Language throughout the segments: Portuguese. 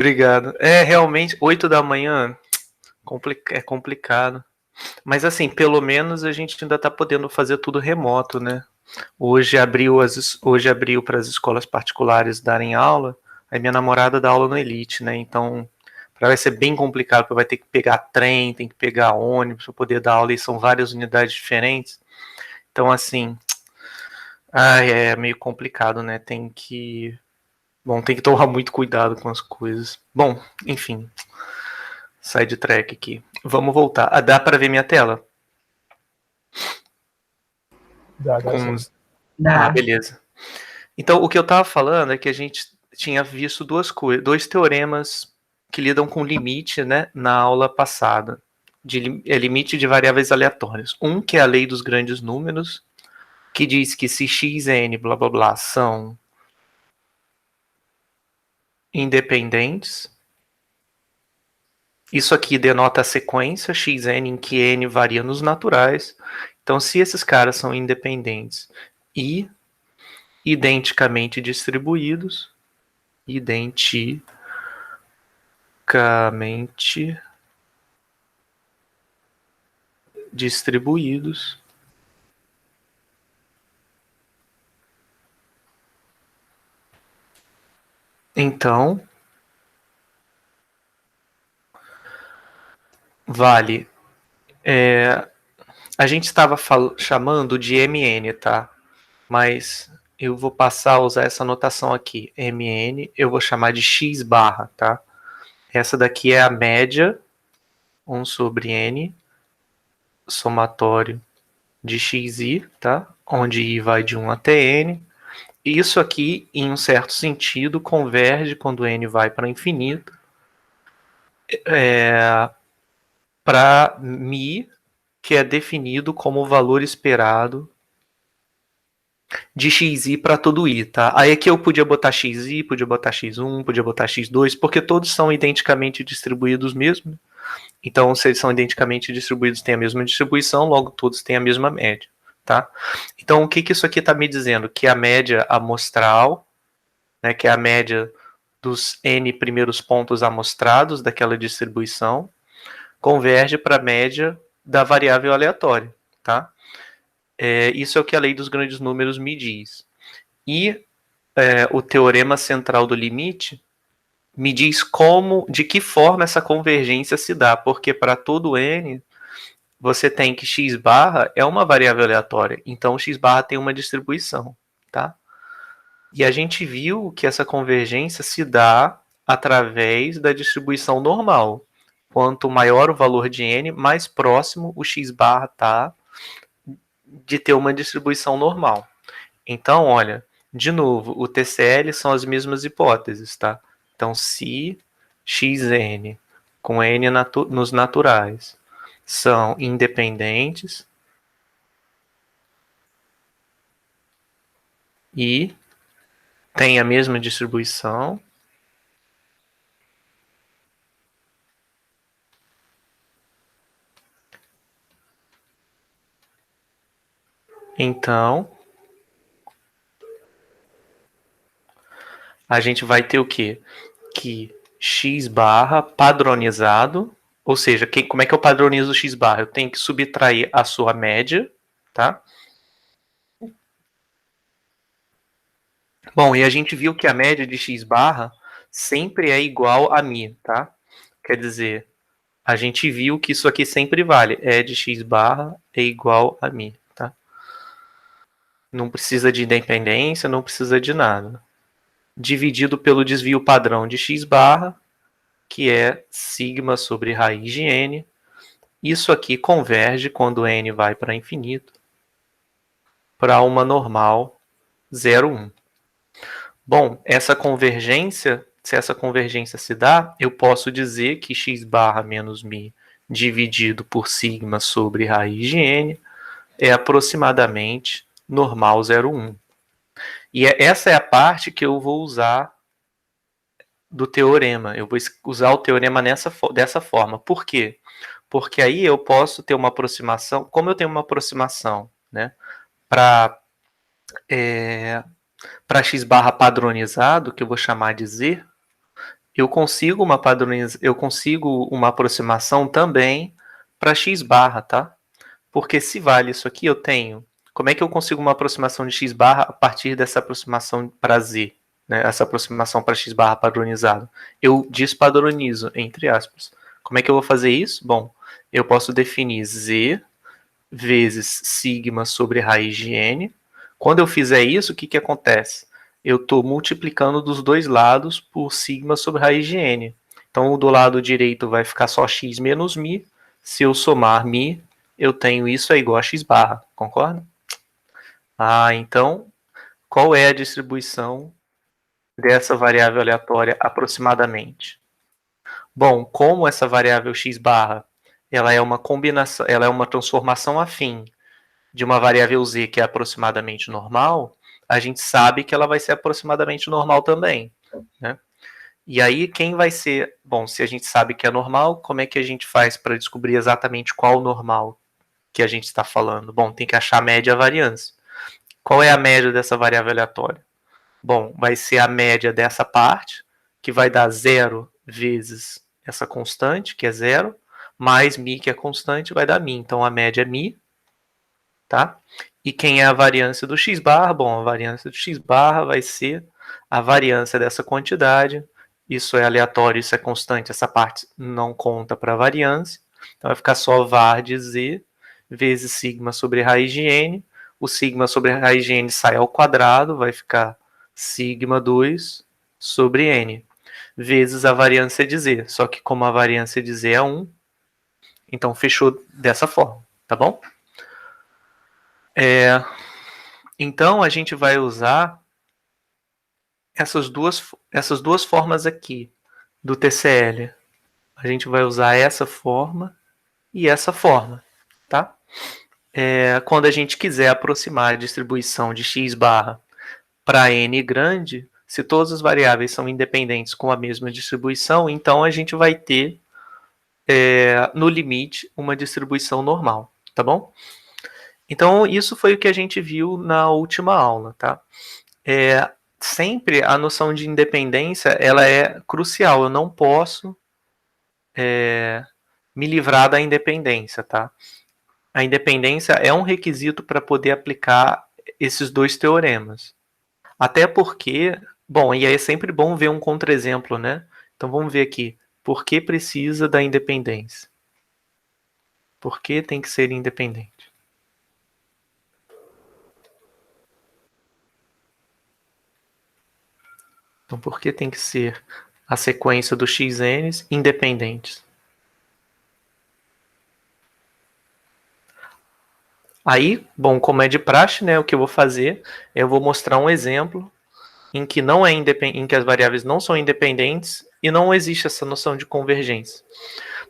Obrigado. É, realmente, 8 da manhã é complicado. Mas assim, pelo menos a gente ainda está podendo fazer tudo remoto, né? Hoje abriu para as escolas particulares darem aula, aí minha namorada dá aula no Elite, né? Então, vai ser bem complicado, porque vai ter que pegar trem, tem que pegar ônibus para poder dar aula, e são várias unidades diferentes. Então, assim, é meio complicado, né? Tem que tomar muito cuidado com as coisas. Bom, enfim, side track aqui. Vamos voltar. Dá para ver minha tela? Dá Com sim. os... Dá. beleza. Então, o que eu estava falando é que a gente tinha visto dois teoremas que lidam com limite, né, na aula passada. Limite de variáveis aleatórias. Um que é a lei dos grandes números, que diz que se x, n, blá blá blá, são independentes, isso aqui denota a sequência xn em que n varia nos naturais. Então, se esses caras são independentes e identicamente distribuídos, então vale. A gente estava chamando de MN, tá? Mas eu vou passar a usar essa notação aqui. MN, eu vou chamar de X barra, tá? Essa daqui é a média, 1 sobre N, somatório de xi, tá? Onde i vai de 1 até n. Isso aqui, em um certo sentido, converge quando n vai para infinito para mi, que é definido como o valor esperado de xi para todo i, tá? Aí aqui eu podia botar xi, podia botar x1, podia botar x2, porque todos são identicamente distribuídos mesmo. Então, se eles são identicamente distribuídos, têm a mesma distribuição, logo todos têm a mesma média, tá? Então, o que isso aqui está me dizendo? Que a média amostral, né, que é a média dos n primeiros pontos amostrados daquela distribuição, converge para a média da variável aleatória, tá? Isso é o que a lei dos grandes números me diz. E o teorema central do limite me diz de que forma essa convergência se dá, porque para todo n você tem que x barra é uma variável aleatória, então x barra tem uma distribuição, tá? E a gente viu que essa convergência se dá através da distribuição normal. Quanto maior o valor de n, mais próximo o x barra está de ter uma distribuição normal. Então, olha, de novo, o TCL são as mesmas hipóteses, tá? Então, se xn com n nos naturais são independentes e têm a mesma distribuição, então a gente vai ter o quê? Que x barra padronizado, ou seja, como é que eu padronizo o x barra? Eu tenho que subtrair a sua média, tá? Bom, e a gente viu que a média de x barra sempre é igual a mi, tá? Quer dizer, a gente viu que isso aqui sempre vale. E de x barra é igual a mi, tá? Não precisa de independência, não precisa de nada. Dividido pelo desvio padrão de x barra, que é sigma sobre raiz de n. Isso aqui converge quando n vai para infinito para uma normal 0,1. Bom, essa convergência, se essa convergência se dá, eu posso dizer que x barra menos mi dividido por sigma sobre raiz de n é aproximadamente normal 0,1. E essa é a parte que eu vou usar do teorema. Eu vou usar o teorema dessa forma. Por quê? Porque aí eu posso ter uma aproximação. Como eu tenho uma aproximação, né, para x barra padronizado, que eu vou chamar de z, eu consigo uma aproximação também para x barra, tá? Porque se vale isso aqui, eu tenho. Como é que eu consigo uma aproximação de x barra a partir dessa aproximação para z? Né? Essa aproximação para x barra padronizado. Eu despadronizo, entre aspas. Como é que eu vou fazer isso? Bom, eu posso definir z vezes sigma sobre raiz de n. Quando eu fizer isso, o que acontece? Eu estou multiplicando dos dois lados por sigma sobre raiz de n. Então, do lado direito vai ficar só x menos mi. Se eu somar mi, eu tenho isso é igual a x barra. Concorda? Então, qual é a distribuição dessa variável aleatória aproximadamente? Bom, como essa variável x barra ela é uma combinação, ela é uma transformação afim de uma variável z que é aproximadamente normal, a gente sabe que ela vai ser aproximadamente normal também, né? E aí quem vai ser... Bom, se a gente sabe que é normal, como é que a gente faz para descobrir exatamente qual normal que a gente está falando? Bom, tem que achar a média e a variância. Qual é a média dessa variável aleatória? Bom, vai ser a média dessa parte, que vai dar 0 vezes essa constante, que é 0, mais mi, que é constante, vai dar mi. Então, a média é mi, tá? E quem é a variância do x barra? Bom, a variância do x barra vai ser a variância dessa quantidade. Isso é aleatório, isso é constante, essa parte não conta para a variância. Então, vai ficar só var de z vezes sigma sobre raiz de n. O sigma sobre raiz de n sai ao quadrado, vai ficar sigma 2 sobre n, vezes a variância de z. Só que como a variância de z é 1, então fechou dessa forma, tá bom? Então, a gente vai usar essas duas formas aqui do TCL. A gente vai usar essa forma e essa forma, tá? Quando a gente quiser aproximar a distribuição de x barra para n grande, se todas as variáveis são independentes com a mesma distribuição, então a gente vai ter, no limite, uma distribuição normal, tá bom? Então, isso foi o que a gente viu na última aula, tá? Sempre a noção de independência ela é crucial. Eu não posso me livrar da independência, tá? A independência é um requisito para poder aplicar esses dois teoremas. Até porque, bom, e aí é sempre bom ver um contra-exemplo, né? Então vamos ver aqui. Por que precisa da independência? Por que tem que ser independente? Então por que tem que ser a sequência dos xn's independentes? Aí, bom, como é de praxe, né, o que eu vou fazer, eu vou mostrar um exemplo em que não é em que as variáveis não são independentes e não existe essa noção de convergência.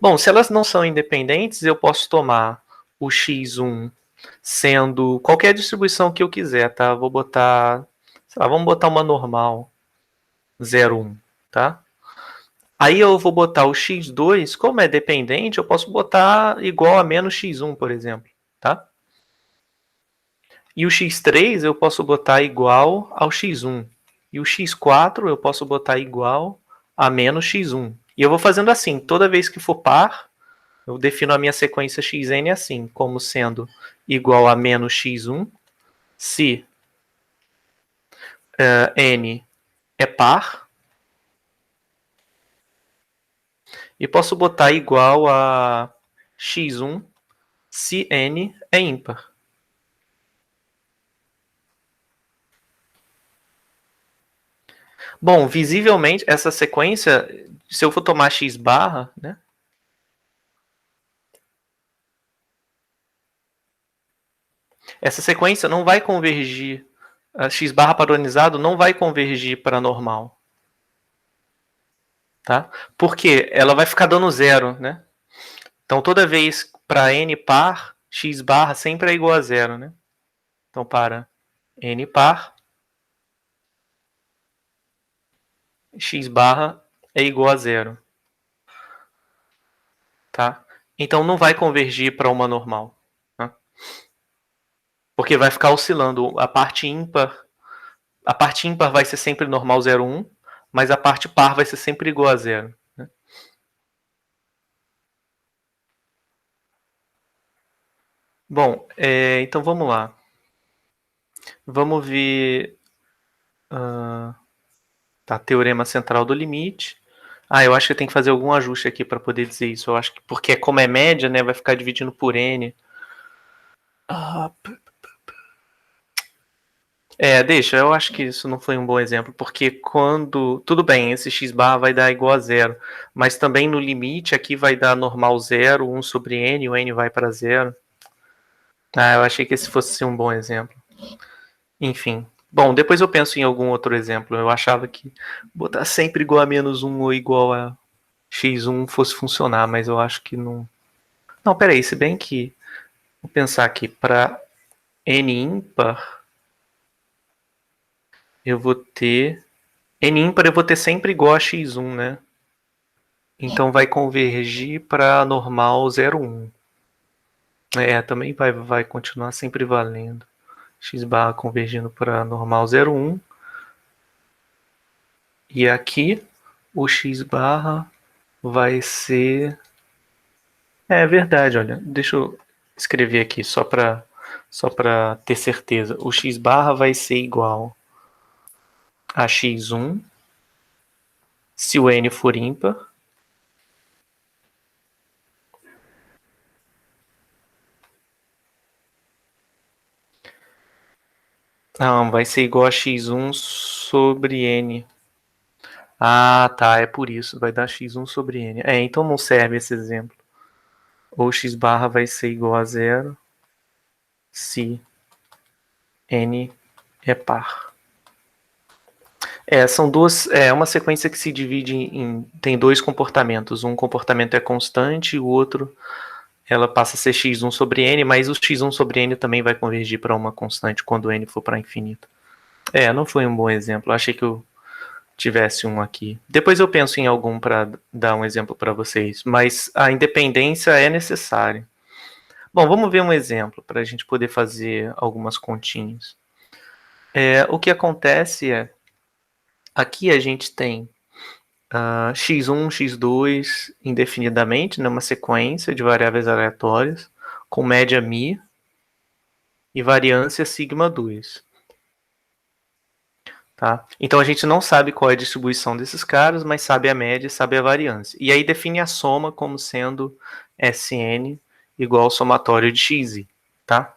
Bom, se elas não são independentes, eu posso tomar o x1 sendo qualquer distribuição que eu quiser, tá? Vou botar, sei lá, vamos botar uma normal 0,1, tá? Aí eu vou botar o x2, como é dependente, eu posso botar igual a menos x1, por exemplo, tá? E o x3 eu posso botar igual ao x1. E o x4 eu posso botar igual a menos x1. E eu vou fazendo assim, toda vez que for par, eu defino a minha sequência xn assim, como sendo igual a menos x1, se n é par, e posso botar igual a x1 se n é ímpar. Bom, visivelmente, essa sequência, se eu for tomar x barra, né? Essa sequência não vai convergir, a x barra padronizado não vai convergir para normal. Tá? Porque ela vai ficar dando zero, né? Então, toda vez para n par, x barra sempre é igual a zero, né? Então, para n par, x barra é igual a zero. Tá? Então, não vai convergir para uma normal. Tá? Porque vai ficar oscilando. A parte ímpar vai ser sempre normal 0,1. mas a parte par vai ser sempre igual a zero. Né? Bom, então vamos lá. Vamos ver tá, teorema central do limite. Eu acho que tem que fazer algum ajuste aqui para poder dizer isso. Eu acho que porque como é média, né, vai ficar dividindo por n. Deixa, eu acho que isso não foi um bom exemplo, porque quando. Tudo bem, esse x bar vai dar igual a zero, mas também no limite aqui vai dar normal zero, 1 sobre n, o n vai para zero. Eu achei que esse fosse um bom exemplo. Enfim. Bom, depois eu penso em algum outro exemplo. Eu achava que botar sempre igual a menos 1 ou igual a x1 fosse funcionar, mas eu acho que não. Não, peraí, se bem que. Vou pensar aqui, para n ímpar, eu vou ter. N ímpar eu vou ter sempre igual a x1, né? Então vai convergir para normal 0,1. Também vai continuar sempre valendo. X barra convergindo para normal 0,1. E aqui o x barra vai ser. É verdade, olha. Deixa eu escrever aqui só para ter certeza. O x barra vai ser igual a x1 se o n for ímpar. Não, vai ser igual a x1 sobre n. Tá, é por isso. Vai dar x1 sobre n. Então não serve esse exemplo. Ou x barra vai ser igual a zero se n é par. São duas. É uma sequência que se divide em. Tem dois comportamentos. Um comportamento é constante e o outro ela passa a ser x1 sobre n, mas o x1 sobre n também vai convergir para uma constante quando n for para infinito. Não foi um bom exemplo. Achei que eu tivesse um aqui. Depois eu penso em algum para dar um exemplo para vocês, mas a independência é necessária. Bom, vamos ver um exemplo para a gente poder fazer algumas continhas. O que acontece aqui a gente tem x1, x2 indefinidamente, numa sequência de variáveis aleatórias, com média μ e variância sigma 2. Tá? Então a gente não sabe qual é a distribuição desses caras, mas sabe a média e sabe a variância. E aí define a soma como sendo Sn igual ao somatório de xi. Tá?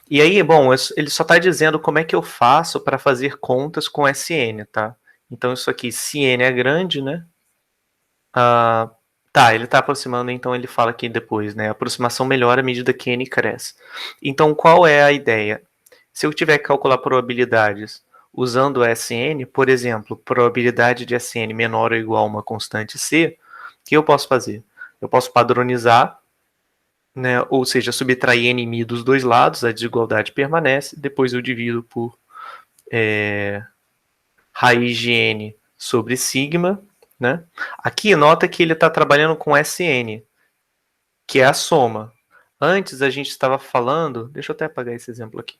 E aí, bom, ele só está dizendo como é que eu faço para fazer contas com Sn. Tá? Então isso aqui, se n é grande, né? Ele está aproximando, então ele fala aqui depois, né? A aproximação melhora à medida que n cresce. Então qual é a ideia? Se eu tiver que calcular probabilidades usando Sn, por exemplo, probabilidade de Sn menor ou igual a uma constante C, o que eu posso fazer? Eu posso padronizar, né, ou seja, subtrair n dos dois lados, a desigualdade permanece, depois eu divido por raiz de n sobre sigma. Né? Aqui nota que ele está trabalhando com Sn, que é a soma. Antes a gente estava falando, deixa eu até apagar esse exemplo aqui.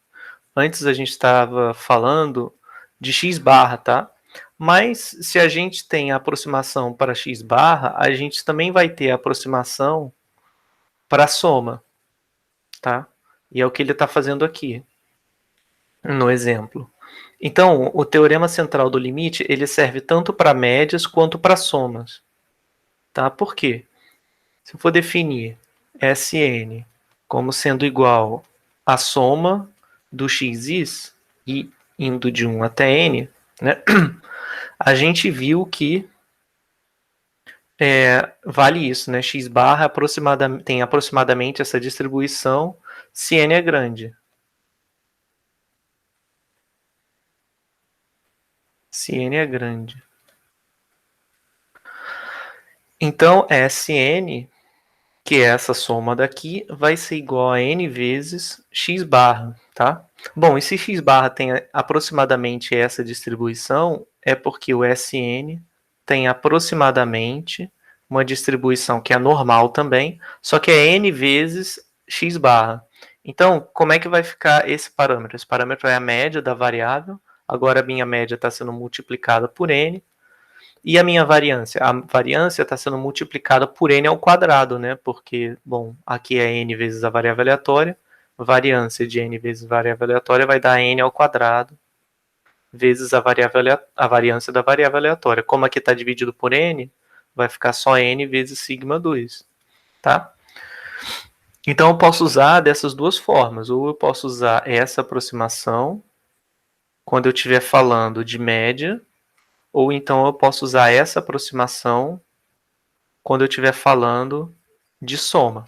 Antes a gente estava falando de x barra, tá? Mas se a gente tem a aproximação para x barra, a gente também vai ter a aproximação para a soma, tá? E é o que ele está fazendo aqui, no exemplo. Então, o teorema central do limite, ele serve tanto para médias quanto para somas. Tá? Por quê? Se eu for definir Sn como sendo igual à soma do xis e indo de 1 até n, né, a gente viu que vale isso, né? X barra tem aproximadamente essa distribuição se n é grande. Se n é grande. Então, Sn, que é essa soma daqui, vai ser igual a n vezes x barra, tá? Bom, e se x barra tem aproximadamente essa distribuição, é porque o Sn tem aproximadamente uma distribuição que é normal também, só que é n vezes x barra. Então, como é que vai ficar esse parâmetro? Esse parâmetro é a média da variável, agora a minha média está sendo multiplicada por n, E a minha variância? A variância está sendo multiplicada por n ao quadrado, né? Porque, bom, aqui é n vezes a variável aleatória. Variância de n vezes variável aleatória vai dar n ao quadrado vezes a variância da variável aleatória. Como aqui está dividido por n, vai ficar só n vezes sigma 2, tá? Então eu posso usar dessas duas formas. Ou eu posso usar essa aproximação quando eu estiver falando de média, ou então eu posso usar essa aproximação quando eu estiver falando de soma,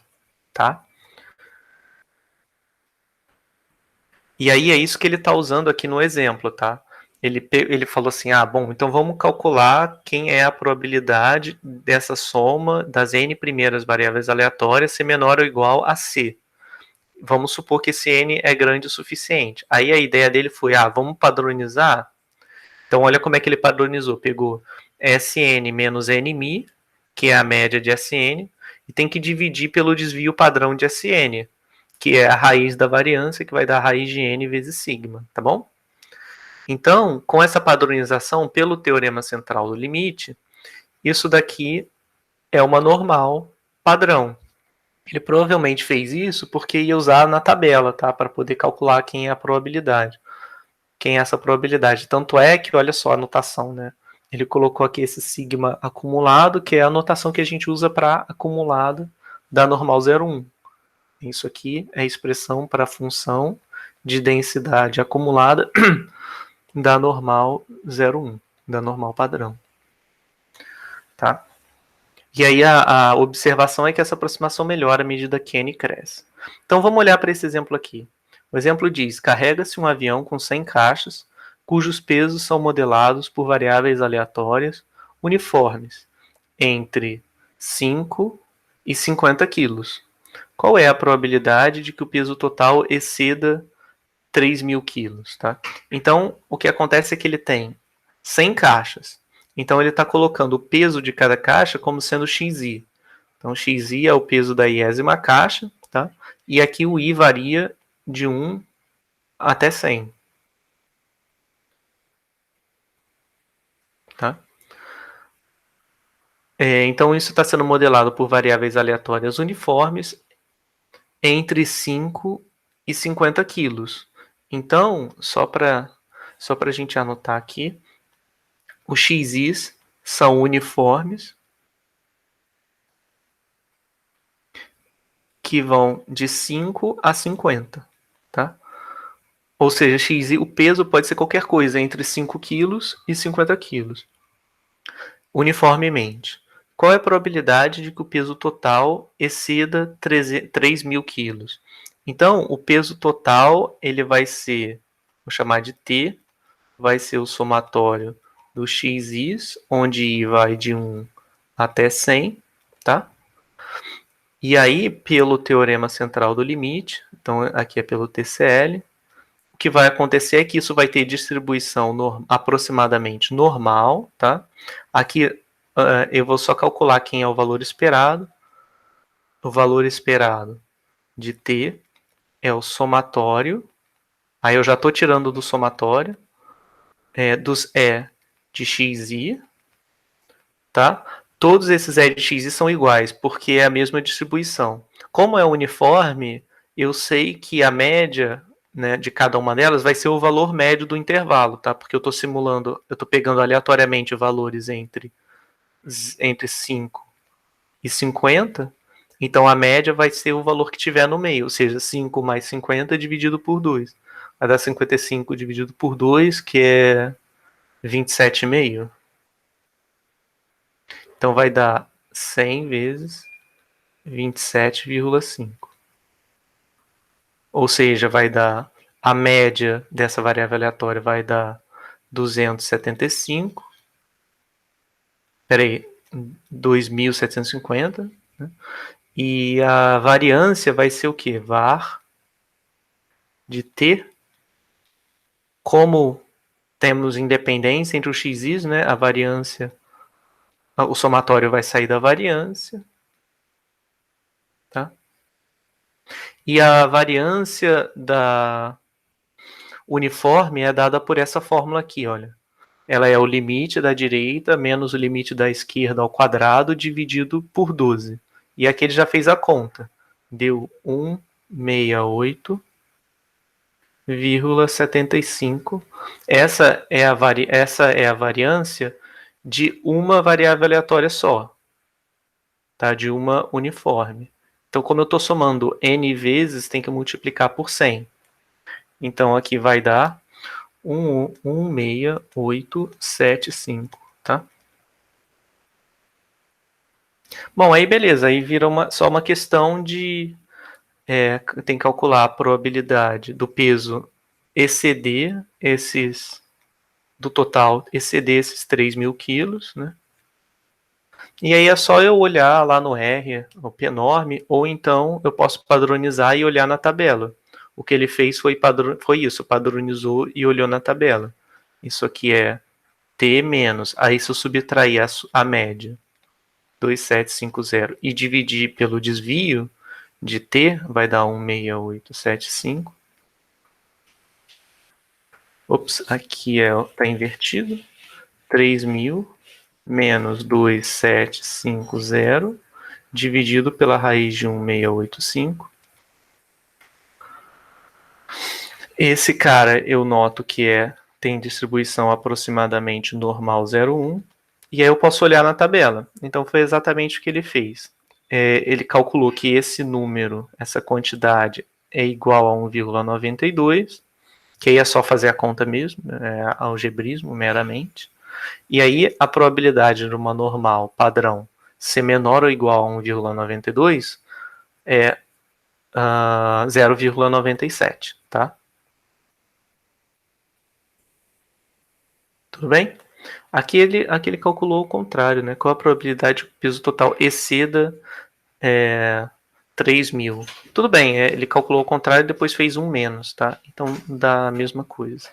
tá? E aí é isso que ele está usando aqui no exemplo, tá? Ele falou assim, bom, então vamos calcular quem é a probabilidade dessa soma das n primeiras variáveis aleatórias ser menor ou igual a c. Vamos supor que esse n é grande o suficiente. Aí a ideia dele foi, vamos padronizar? Então olha como é que ele padronizou. Pegou Sn menos Nmi, que é a média de Sn, e tem que dividir pelo desvio padrão de Sn, que é a raiz da variância, que vai dar a raiz de n vezes sigma, tá bom? Então, com essa padronização, pelo teorema central do limite, isso daqui é uma normal padrão. Ele provavelmente fez isso porque ia usar na tabela, tá? Para poder calcular quem é a probabilidade. Quem é essa probabilidade. Tanto é que, olha só a notação, né? Ele colocou aqui esse sigma acumulado, que é a notação que a gente usa para acumulado da normal 0,1. Isso aqui é a expressão para a função de densidade acumulada da normal 0,1, da normal padrão. Tá? E aí a observação é que essa aproximação melhora à medida que n cresce. Então vamos olhar para esse exemplo aqui. O exemplo diz, carrega-se um avião com 100 caixas, cujos pesos são modelados por variáveis aleatórias uniformes, entre 5 e 50 quilos. Qual é a probabilidade de que o peso total exceda 3.000 quilos? Tá? Então, o que acontece é que ele tem 100 caixas. Então, ele está colocando o peso de cada caixa como sendo xi. Então, xi é o peso da iésima caixa, tá? E aqui o i varia de 1 até 100. Tá? Então, isso está sendo modelado por variáveis aleatórias uniformes entre 5 e 50 quilos. Então, só para a gente anotar aqui, os xis são uniformes, que vão de 5 a 50, tá? Ou seja, xi, o peso pode ser qualquer coisa entre 5 quilos e 50 quilos. Uniformemente. Qual é a probabilidade de que o peso total exceda 3.000 quilos? Então, o peso total ele vai ser, vou chamar de T, vai ser o somatório dos xis, onde I vai de 1 até 100, tá? E aí, pelo teorema central do limite, então aqui é pelo TCL, o que vai acontecer é que isso vai ter distribuição aproximadamente normal, tá? Aqui eu vou só calcular quem é o valor esperado. O valor esperado de T é o somatório. Aí eu já estou tirando do somatório. Dos E de xi, tá? Todos esses E de xi são iguais, porque é a mesma distribuição. Como é uniforme, eu sei que a média, né, de cada uma delas vai ser o valor médio do intervalo, tá? Porque eu estou simulando, eu estou pegando aleatoriamente valores entre 5 e 50, então a média vai ser o valor que tiver no meio, ou seja, 5 mais 50 dividido por 2. Vai dar 55 dividido por 2, que é 27,5. Então vai dar 100 vezes 27,5. Ou seja, vai dar a média dessa variável aleatória vai dar 275. Peraí, 2.750. Né? E a variância vai ser o quê? Var de T. Como temos independência entre os xis, né? A variância, o somatório vai sair da variância. Tá? E a variância da uniforme é dada por essa fórmula aqui, olha. ela é o limite da direita menos o limite da esquerda ao quadrado dividido por 12. E aqui ele já fez a conta. Deu 168,75. Essa é a variância de uma variável aleatória só, tá? De uma uniforme. Então, como eu estou somando n vezes, tem que multiplicar por 100. Então, aqui vai dar 16875, tá? Bom, aí beleza, aí vira só uma questão de... tem que calcular a probabilidade do peso exceder do total, exceder esses 3.000 quilos, né? E aí é só eu olhar lá no R, no P-norme, ou então eu posso padronizar e olhar na tabela. O que ele fez foi isso, padronizou e olhou na tabela. Isso aqui é T menos, aí se eu subtrair a média, 2.750, e dividir pelo desvio de T, vai dar 16875. Ops, aqui tá invertido. 3.000 menos 2.750 dividido pela raiz de 1.685. Esse cara eu noto que tem distribuição aproximadamente normal 0,1. E aí eu posso olhar na tabela. Então foi exatamente o que ele fez. Ele calculou que esse número, essa quantidade, é igual a 1,92, que aí é só fazer a conta mesmo, é algebrismo meramente. E aí a probabilidade de uma normal padrão ser menor ou igual a 1,92 é 0,97, tá? Tudo bem? Aqui ele calculou o contrário, né? Qual a probabilidade que o peso total exceda 3.000? Tudo bem, ele calculou o contrário e depois fez um menos, tá? Então dá a mesma coisa.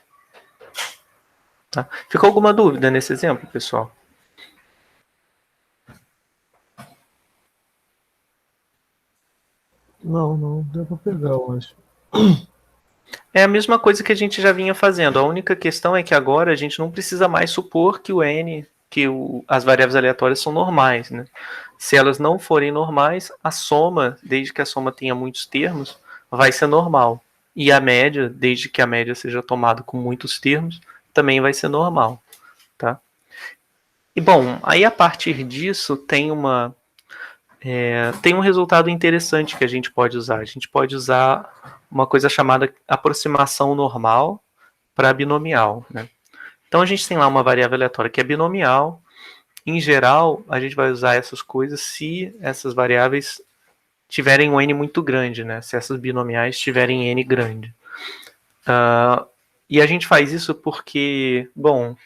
Tá? Ficou alguma dúvida nesse exemplo, pessoal? Não, deu pra pegar, eu acho. É a mesma coisa que a gente já vinha fazendo. A única questão é que agora a gente não precisa mais supor que as variáveis aleatórias são normais, né? Se elas não forem normais, a soma, desde que a soma tenha muitos termos, vai ser normal. E a média, desde que a média seja tomada com muitos termos, também vai ser normal, tá? E bom, aí a partir disso tem um resultado interessante que a gente pode usar. A gente pode usar uma coisa chamada aproximação normal para binomial, né? Então a gente tem lá uma variável aleatória que é binomial. Em geral, a gente vai usar essas coisas se essas variáveis tiverem um n muito grande, né? Se essas binomiais tiverem n grande. E a gente faz isso porque, bom,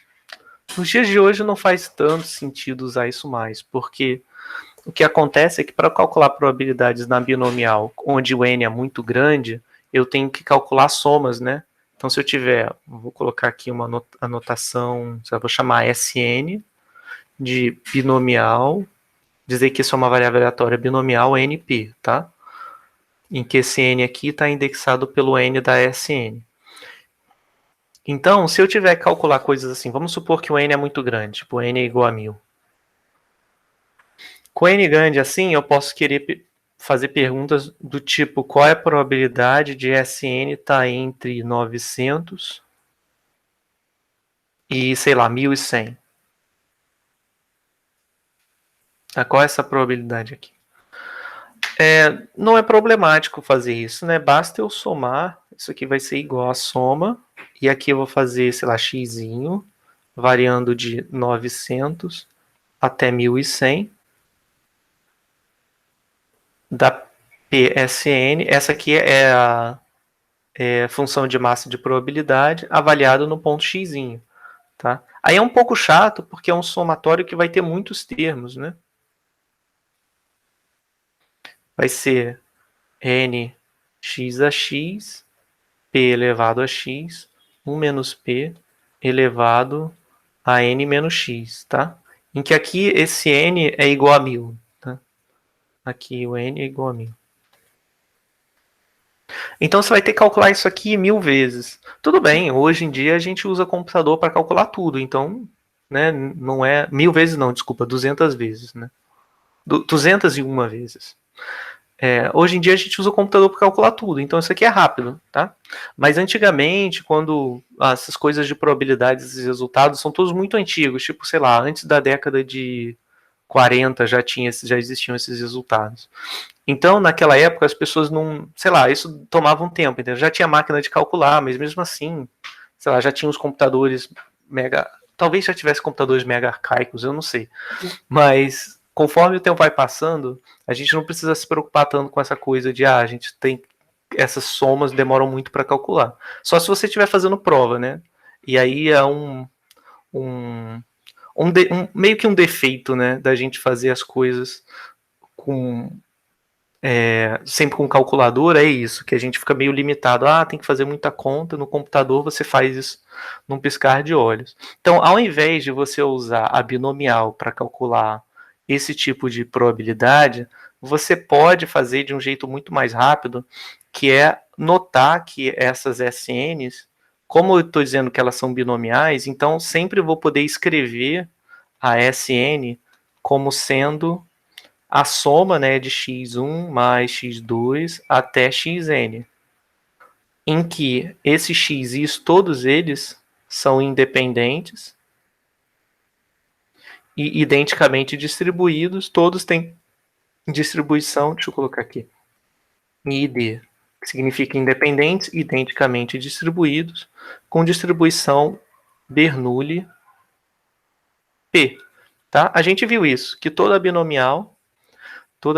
nos dias de hoje não faz tanto sentido usar isso mais, porque o que acontece é que para calcular probabilidades na binomial, onde o n é muito grande, eu tenho que calcular somas, né? Então, se eu tiver, vou colocar aqui uma anotação, eu vou chamar Sn de binomial, dizer que isso é uma variável aleatória binomial np, tá? Em que esse n aqui está indexado pelo n da Sn. Então, se eu tiver que calcular coisas assim, vamos supor que o n é muito grande, tipo, n é igual a 1.000. Com n grande assim, eu posso querer fazer perguntas do tipo: qual é a probabilidade de Sn estar entre 900 e, sei lá, 1.100? Qual é essa probabilidade aqui? Não é problemático fazer isso, né? Basta eu somar. Isso aqui vai ser igual a soma. E aqui eu vou fazer, sei lá, x, variando de 900 até 1.100. Da PSN. Essa aqui é a função de massa de probabilidade avaliada no ponto x. Tá? Aí é um pouco chato porque é um somatório que vai ter muitos termos, né? Vai ser n x a x, p elevado a x, 1 menos p elevado a n menos x, tá? Em que aqui esse n é igual a 1.000, tá? Aqui o n é igual a 1.000. Então você vai ter que calcular isso aqui 1000 vezes. Tudo bem, hoje em dia a gente usa computador para calcular tudo, então, né, não é 1000 vezes não, desculpa, 200 vezes, né? 201 vezes. Hoje em dia a gente usa o computador para calcular tudo, então isso aqui é rápido, tá? Mas antigamente, quando essas coisas de probabilidades e resultados são todos muito antigos, tipo, sei lá, antes da década de 40 já existiam esses resultados. Então, naquela época, as pessoas não, sei lá, isso tomava um tempo, entendeu? Já tinha máquina de calcular, mas mesmo assim, sei lá, já tinha os computadores mega, talvez já tivesse computadores mega arcaicos, eu não sei. Mas conforme o tempo vai passando, a gente não precisa se preocupar tanto com essa coisa de a gente tem essas somas demoram muito para calcular. Só se você estiver fazendo prova, né? E aí é um, meio que um defeito, né, da gente fazer as coisas com sempre com calculadora, é isso, que a gente fica meio limitado. Tem que fazer muita conta, no computador você faz isso num piscar de olhos. Então, ao invés de você usar a binomial para calcular esse tipo de probabilidade, você pode fazer de um jeito muito mais rápido, que é notar que essas SNs, como eu estou dizendo que elas são binomiais, então sempre vou poder escrever a SN como sendo a soma, né, de x1 mais x2 até xn, em que esses x's, todos eles, são independentes e identicamente distribuídos, todos têm distribuição, deixa eu colocar aqui, ID, que significa independentes, identicamente distribuídos, com distribuição Bernoulli P. Tá? A gente viu isso, que toda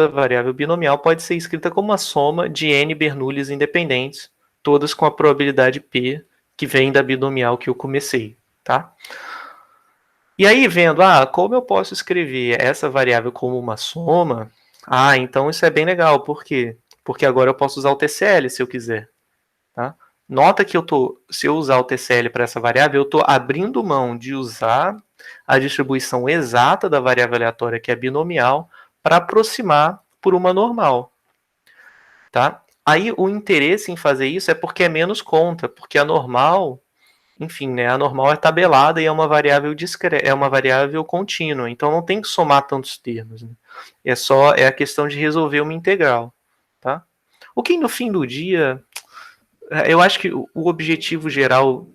variável binomial pode ser escrita como uma soma de n Bernoullis independentes, todas com a probabilidade P que vem da binomial que eu comecei, tá? E aí, vendo, como eu posso escrever essa variável como uma soma? Então isso é bem legal, por quê? Porque agora eu posso usar o TCL se eu quiser, tá? Nota que se eu usar o TCL para essa variável, eu estou abrindo mão de usar a distribuição exata da variável aleatória, que é binomial, para aproximar por uma normal. Tá? Aí o interesse em fazer isso é porque é menos conta, porque a normal, enfim, né, a normal é tabelada e é uma variável discreta, é uma variável contínua, então não tem que somar tantos termos. Né? É a questão de resolver uma integral. Tá? O que no fim do dia, eu acho que o objetivo geral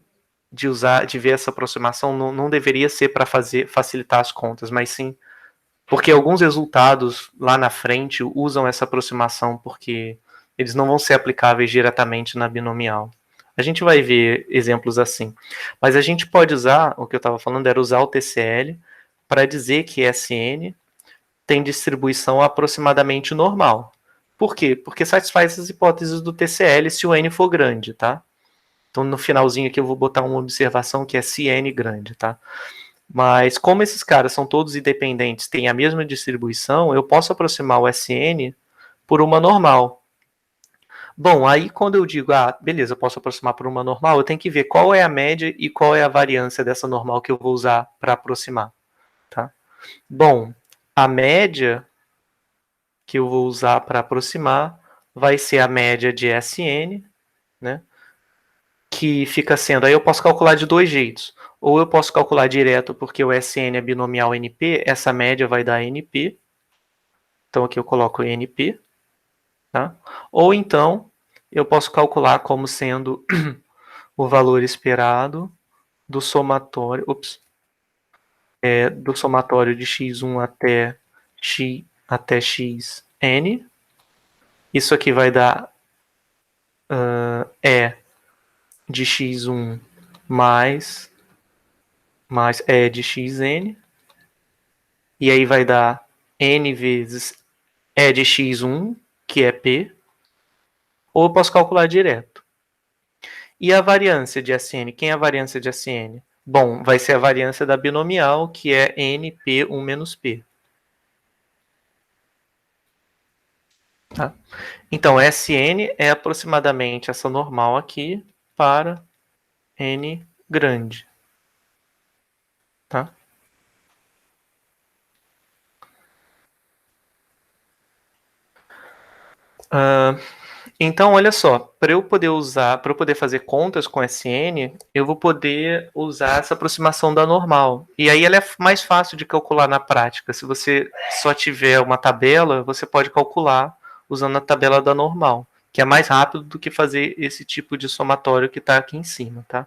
de ver essa aproximação não deveria ser para facilitar as contas, mas sim porque alguns resultados lá na frente usam essa aproximação porque eles não vão ser aplicáveis diretamente na binomial. A gente vai ver exemplos assim. Mas a gente pode usar, o que eu estava falando era usar o TCL para dizer que SN tem distribuição aproximadamente normal. Por quê? Porque satisfaz as hipóteses do TCL se o N for grande, tá? Então no finalzinho aqui eu vou botar uma observação que é se N grande, tá? Mas como esses caras são todos independentes, têm a mesma distribuição, eu posso aproximar o SN por uma normal. Bom, aí quando eu digo, beleza, eu posso aproximar por uma normal, eu tenho que ver qual é a média e qual é a variância dessa normal que eu vou usar para aproximar. Tá? Bom, a média que eu vou usar para aproximar vai ser a média de SN, né? Que fica sendo, aí eu posso calcular de dois jeitos. Ou eu posso calcular direto porque o SN é binomial NP, essa média vai dar NP. Então aqui eu coloco NP. Tá? Ou então eu posso calcular como sendo o valor esperado do somatório, do somatório de x1 até xn. Isso aqui vai dar E de x1 mais E de xn. E aí vai dar n vezes E de x1, que é P, ou eu posso calcular direto. E a variância de SN? Quem é a variância de SN? Bom, vai ser a variância da binomial, que é NP1 menos P. Tá? Então, SN é aproximadamente essa normal aqui para N grande. Tá? Então, olha só, para eu poder fazer contas com SN, eu vou poder usar essa aproximação da normal. E aí ela é mais fácil de calcular na prática. Se você só tiver uma tabela, você pode calcular usando a tabela da normal, que é mais rápido do que fazer esse tipo de somatório que está aqui em cima, tá?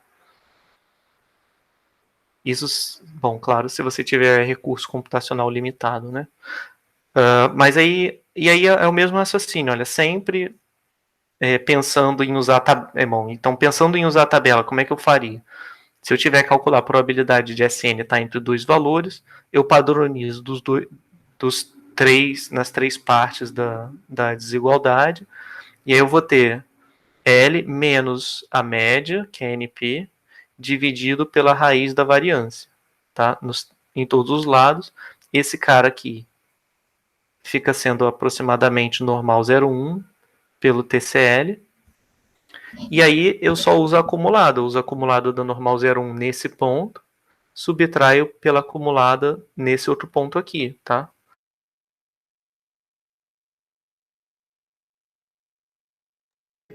Isso, bom, claro, se você tiver recurso computacional limitado, né? Mas aí, e aí é o mesmo raciocínio, olha, sempre pensando em usar bom, então pensando em usar a tabela, como é que eu faria? Se eu tiver que calcular a probabilidade de SN estar entre dois valores, eu padronizo nas três partes da desigualdade, e aí eu vou ter L menos a média, que é NP, dividido pela raiz da variância, tá? Em todos os lados. Esse cara aqui fica sendo aproximadamente normal 0,1 pelo TCL. E aí eu só uso acumulado. Eu uso acumulado da normal 0,1 nesse ponto, subtraio pela acumulada nesse outro ponto aqui, tá?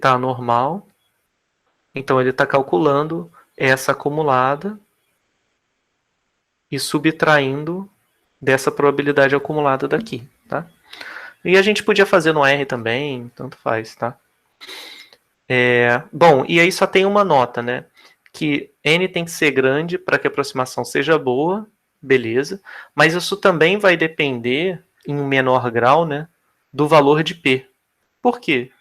Tá normal. Então ele está calculando essa acumulada e subtraindo dessa probabilidade acumulada daqui, tá? E a gente podia fazer no R também, tanto faz, tá? Bom, e aí só tem uma nota, né? Que N tem que ser grande para que a aproximação seja boa, beleza, mas isso também vai depender, em um menor grau, né, do valor de P. Por quê?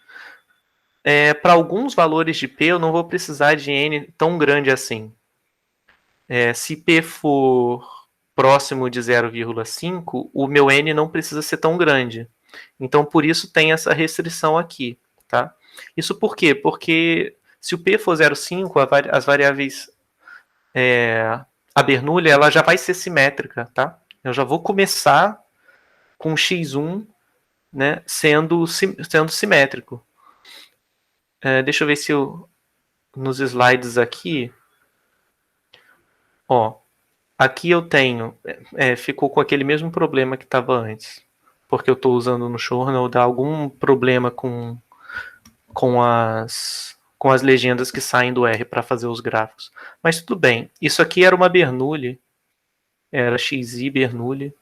Para alguns valores de P eu não vou precisar de N tão grande assim. Se P for próximo de 0,5, o meu N não precisa ser tão grande. Então, por isso tem essa restrição aqui, tá? Isso por quê? Porque se o P for 0,5, as variáveis, a Bernoulli, ela já vai ser simétrica, tá? Eu já vou começar com x1, né, sendo simétrico. Deixa eu ver se nos slides aqui, ó, aqui eu tenho, ficou com aquele mesmo problema que estava antes, porque eu estou usando no Journal, dá algum problema com as legendas que saem do R para fazer os gráficos. Mas tudo bem, isso aqui era uma Bernoulli, era XI Bernoulli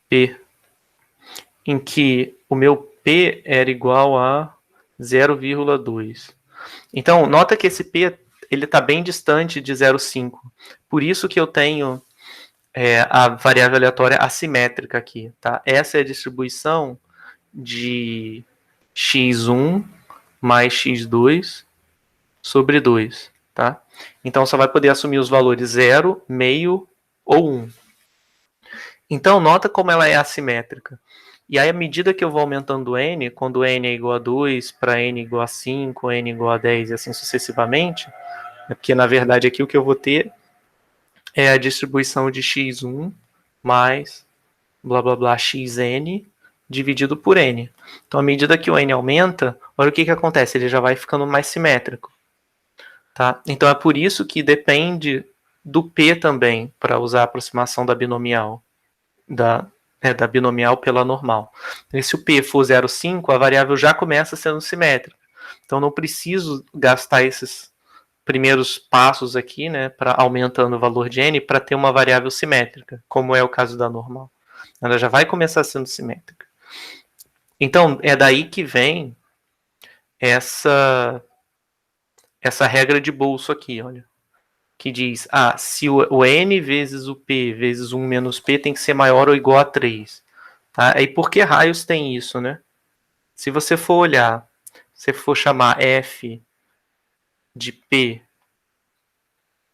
P, em que o meu P era igual a 0,2. Então, nota que esse P ele está bem distante de 0,5. Por isso que eu tenho a variável aleatória assimétrica aqui. Tá? Essa é a distribuição de x1 mais x2 sobre 2. Tá? Então, só vai poder assumir os valores 0, meio ou 1. Então, nota como ela é assimétrica. E aí, à medida que eu vou aumentando n, quando n é igual a 2, para n igual a 5, n igual a 10 e assim sucessivamente, porque na verdade aqui o que eu vou ter é a distribuição de x1 mais blá blá blá xn dividido por n. Então, à medida que o n aumenta, olha o que acontece, ele já vai ficando mais simétrico. Tá? Então, é por isso que depende do p também, para usar a aproximação da binomial. Da binomial pela normal. E se o P for 0,5, a variável já começa sendo simétrica. Então não preciso gastar esses primeiros passos aqui, né, para aumentando o valor de n para ter uma variável simétrica, como é o caso da normal. Ela já vai começar sendo simétrica. Então é daí que vem essa regra de bolso aqui, olha, que diz, se o n vezes o p vezes 1 menos p tem que ser maior ou igual a 3. Tá? E por que raios tem isso, né? Se você for olhar, se for chamar f de p,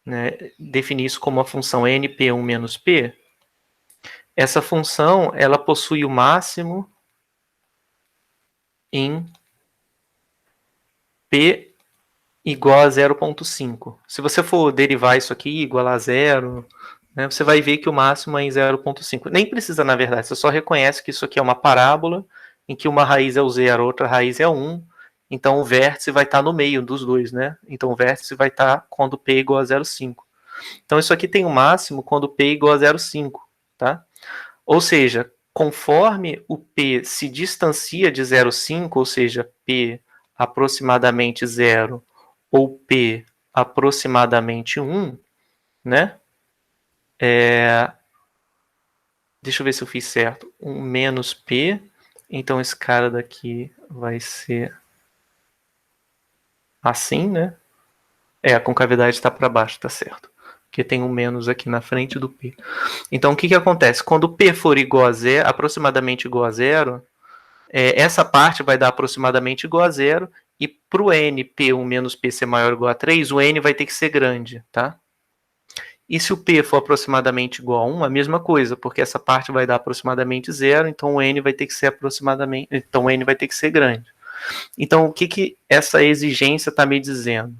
né, definir isso como uma função np1 menos p, essa função ela possui o máximo em p igual a 0,5. Se você for derivar isso aqui, igual a zero, né, você vai ver que o máximo é em 0,5. Nem precisa, na verdade, você só reconhece que isso aqui é uma parábola, em que uma raiz é o zero, outra raiz é 1, então o vértice vai estar no meio dos dois, né? Então o vértice vai estar quando P é igual a 0,5. Então isso aqui tem o máximo quando P é igual a 0,5, tá? Ou seja, conforme o P se distancia de 0,5, ou seja, P aproximadamente 0 ou P aproximadamente 1, né? Deixa eu ver se eu fiz certo. 1 menos P. Então esse cara daqui vai ser assim, né? A concavidade está para baixo, tá certo. Porque tem um menos aqui na frente do P. Então o que acontece? Quando P for igual a zero, aproximadamente igual a zero, essa parte vai dar aproximadamente igual a zero, e para o N, P1 menos P ser maior ou igual a 3, o N vai ter que ser grande, tá? E se o P for aproximadamente igual a 1, a mesma coisa, porque essa parte vai dar aproximadamente zero, então o N vai ter que ser aproximadamente, então o N vai ter que ser grande. Então o que essa exigência está me dizendo?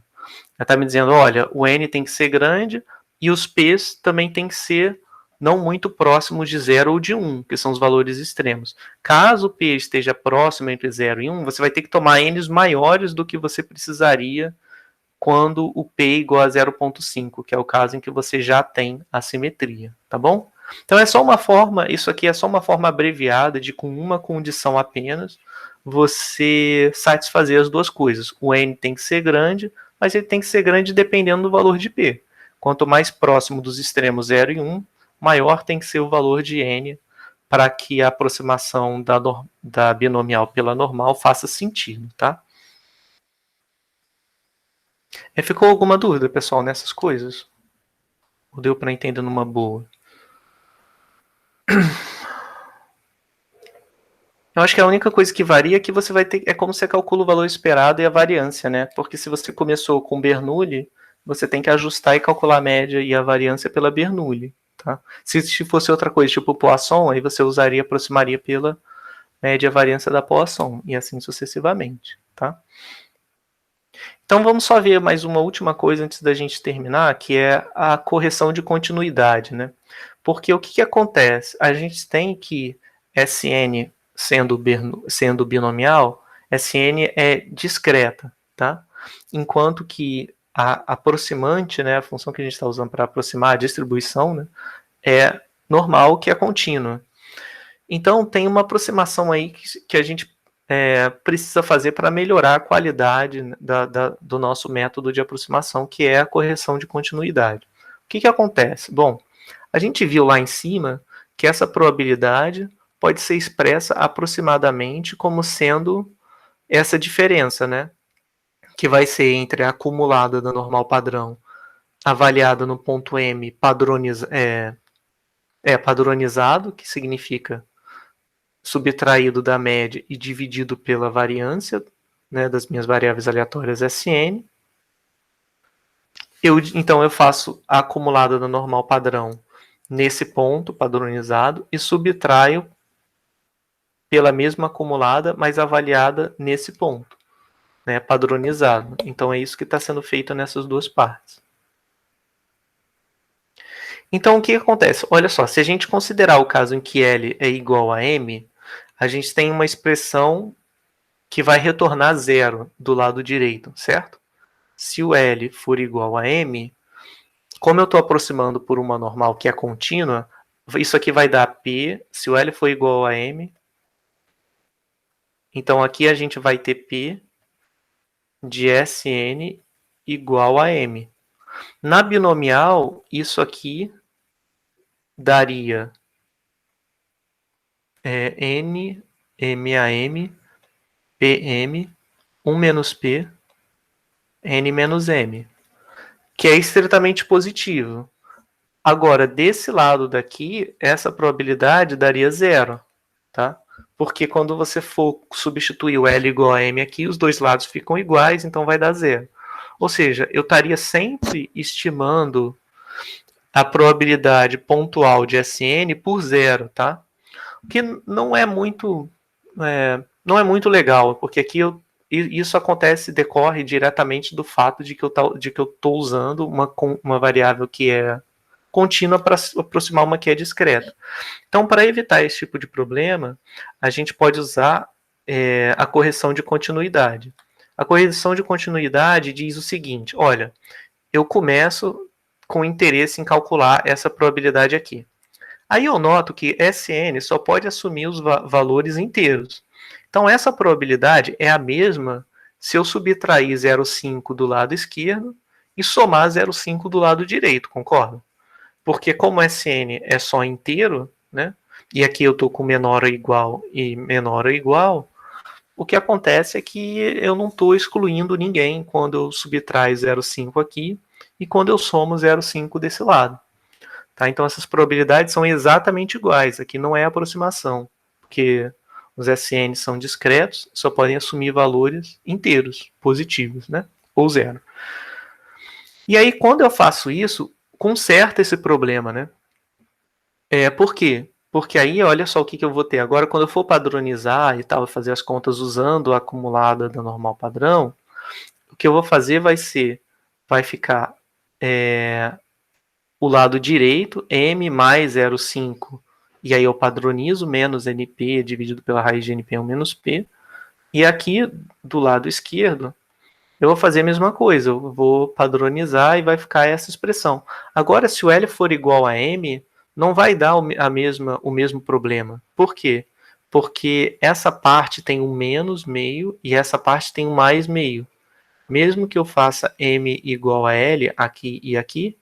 Ela está me dizendo, olha, o N tem que ser grande e os P's também tem que ser não muito próximos de 0 ou de 1, que são os valores extremos. Caso o P esteja próximo entre 0 e 1, você vai ter que tomar N's maiores do que você precisaria quando o P é igual a 0,5, que é o caso em que você já tem assimetria, tá bom? Então é só uma forma, isso aqui é só uma forma abreviada de, com uma condição apenas, você satisfazer as duas coisas. O N tem que ser grande, mas ele tem que ser grande dependendo do valor de P. Quanto mais próximo dos extremos 0 e 1, maior tem que ser o valor de N para que a aproximação da binomial pela normal faça sentido, tá? Ficou alguma dúvida, pessoal, nessas coisas? Ou deu para entender numa boa? Eu acho que a única coisa que varia é que você vai ter, é como você calcula o valor esperado e a variância, né? Porque se você começou com Bernoulli, você tem que ajustar e calcular a média e a variância pela Bernoulli, tá? Se fosse outra coisa, tipo Poisson, aí você aproximaria pela média e a variância da Poisson, e assim sucessivamente, tá? Então vamos só ver mais uma última coisa antes da gente terminar, que é a correção de continuidade, né? Porque o que acontece? A gente tem que Sn sendo binomial, Sn é discreta, tá? Enquanto que a aproximante, né, a função que a gente está usando para aproximar a distribuição, né, é normal, que é contínua. Então tem uma aproximação aí que a gente precisa fazer para melhorar a qualidade do nosso método de aproximação, que é a correção de continuidade. O que acontece? Bom, a gente viu lá em cima que essa probabilidade pode ser expressa aproximadamente como sendo essa diferença, né? Que vai ser entre a acumulada da normal padrão avaliada no ponto M padronizado, que significa subtraído da média e dividido pela variância, né, das minhas variáveis aleatórias Sn. Então eu faço a acumulada da normal padrão nesse ponto padronizado e subtraio pela mesma acumulada, mas avaliada nesse ponto, né, padronizado. Então é isso que está sendo feito nessas duas partes. Então o que acontece? Olha só, se a gente considerar o caso em que L é igual a M, a gente tem uma expressão que vai retornar zero do lado direito, certo? Se o L for igual a M, como eu estou aproximando por uma normal que é contínua, isso aqui vai dar P, se o L for igual a M, então aqui a gente vai ter P de Sn igual a M. Na binomial, isso aqui daria N, MAM, PM, 1 menos P, N menos M, que é estritamente positivo. Agora, desse lado daqui, essa probabilidade daria zero, tá? Porque quando você for substituir o L igual a M aqui, os dois lados ficam iguais, então vai dar zero. Ou seja, eu estaria sempre estimando a probabilidade pontual de Sn por zero, tá? O que não é muito legal, porque aqui isso decorre diretamente do fato de que eu estou usando uma variável que é contínua para aproximar uma que é discreta. Então, para evitar esse tipo de problema, a gente pode usar a correção de continuidade. A correção de continuidade diz o seguinte: olha, eu começo com interesse em calcular essa probabilidade aqui. Aí eu noto que Sn só pode assumir os valores inteiros. Então essa probabilidade é a mesma se eu subtrair 0,5 do lado esquerdo e somar 0,5 do lado direito, concorda? Porque como Sn é só inteiro, né? E aqui eu estou com menor ou igual e menor ou igual, o que acontece é que eu não estou excluindo ninguém quando eu subtraio 0,5 aqui e quando eu somo 0,5 desse lado. Tá? Então essas probabilidades são exatamente iguais. Aqui não é aproximação, porque os SN são discretos, só podem assumir valores inteiros, positivos, né? Ou zero. E aí, quando eu faço isso, conserta esse problema, né? Por quê? Porque aí, olha só o que eu vou ter. Agora, quando eu for padronizar e tal, fazer as contas usando a acumulada da normal padrão, o que eu vou fazer vai ficar o lado direito, m mais 0,5, e aí eu padronizo, menos np dividido pela raiz de np1 menos p, e aqui do lado esquerdo, eu vou fazer a mesma coisa, eu vou padronizar e vai ficar essa expressão. Agora, se o L for igual a M, não vai dar o mesmo problema. Por quê? Porque essa parte tem um menos meio e essa parte tem um mais meio. Mesmo que eu faça M igual a L aqui e aqui,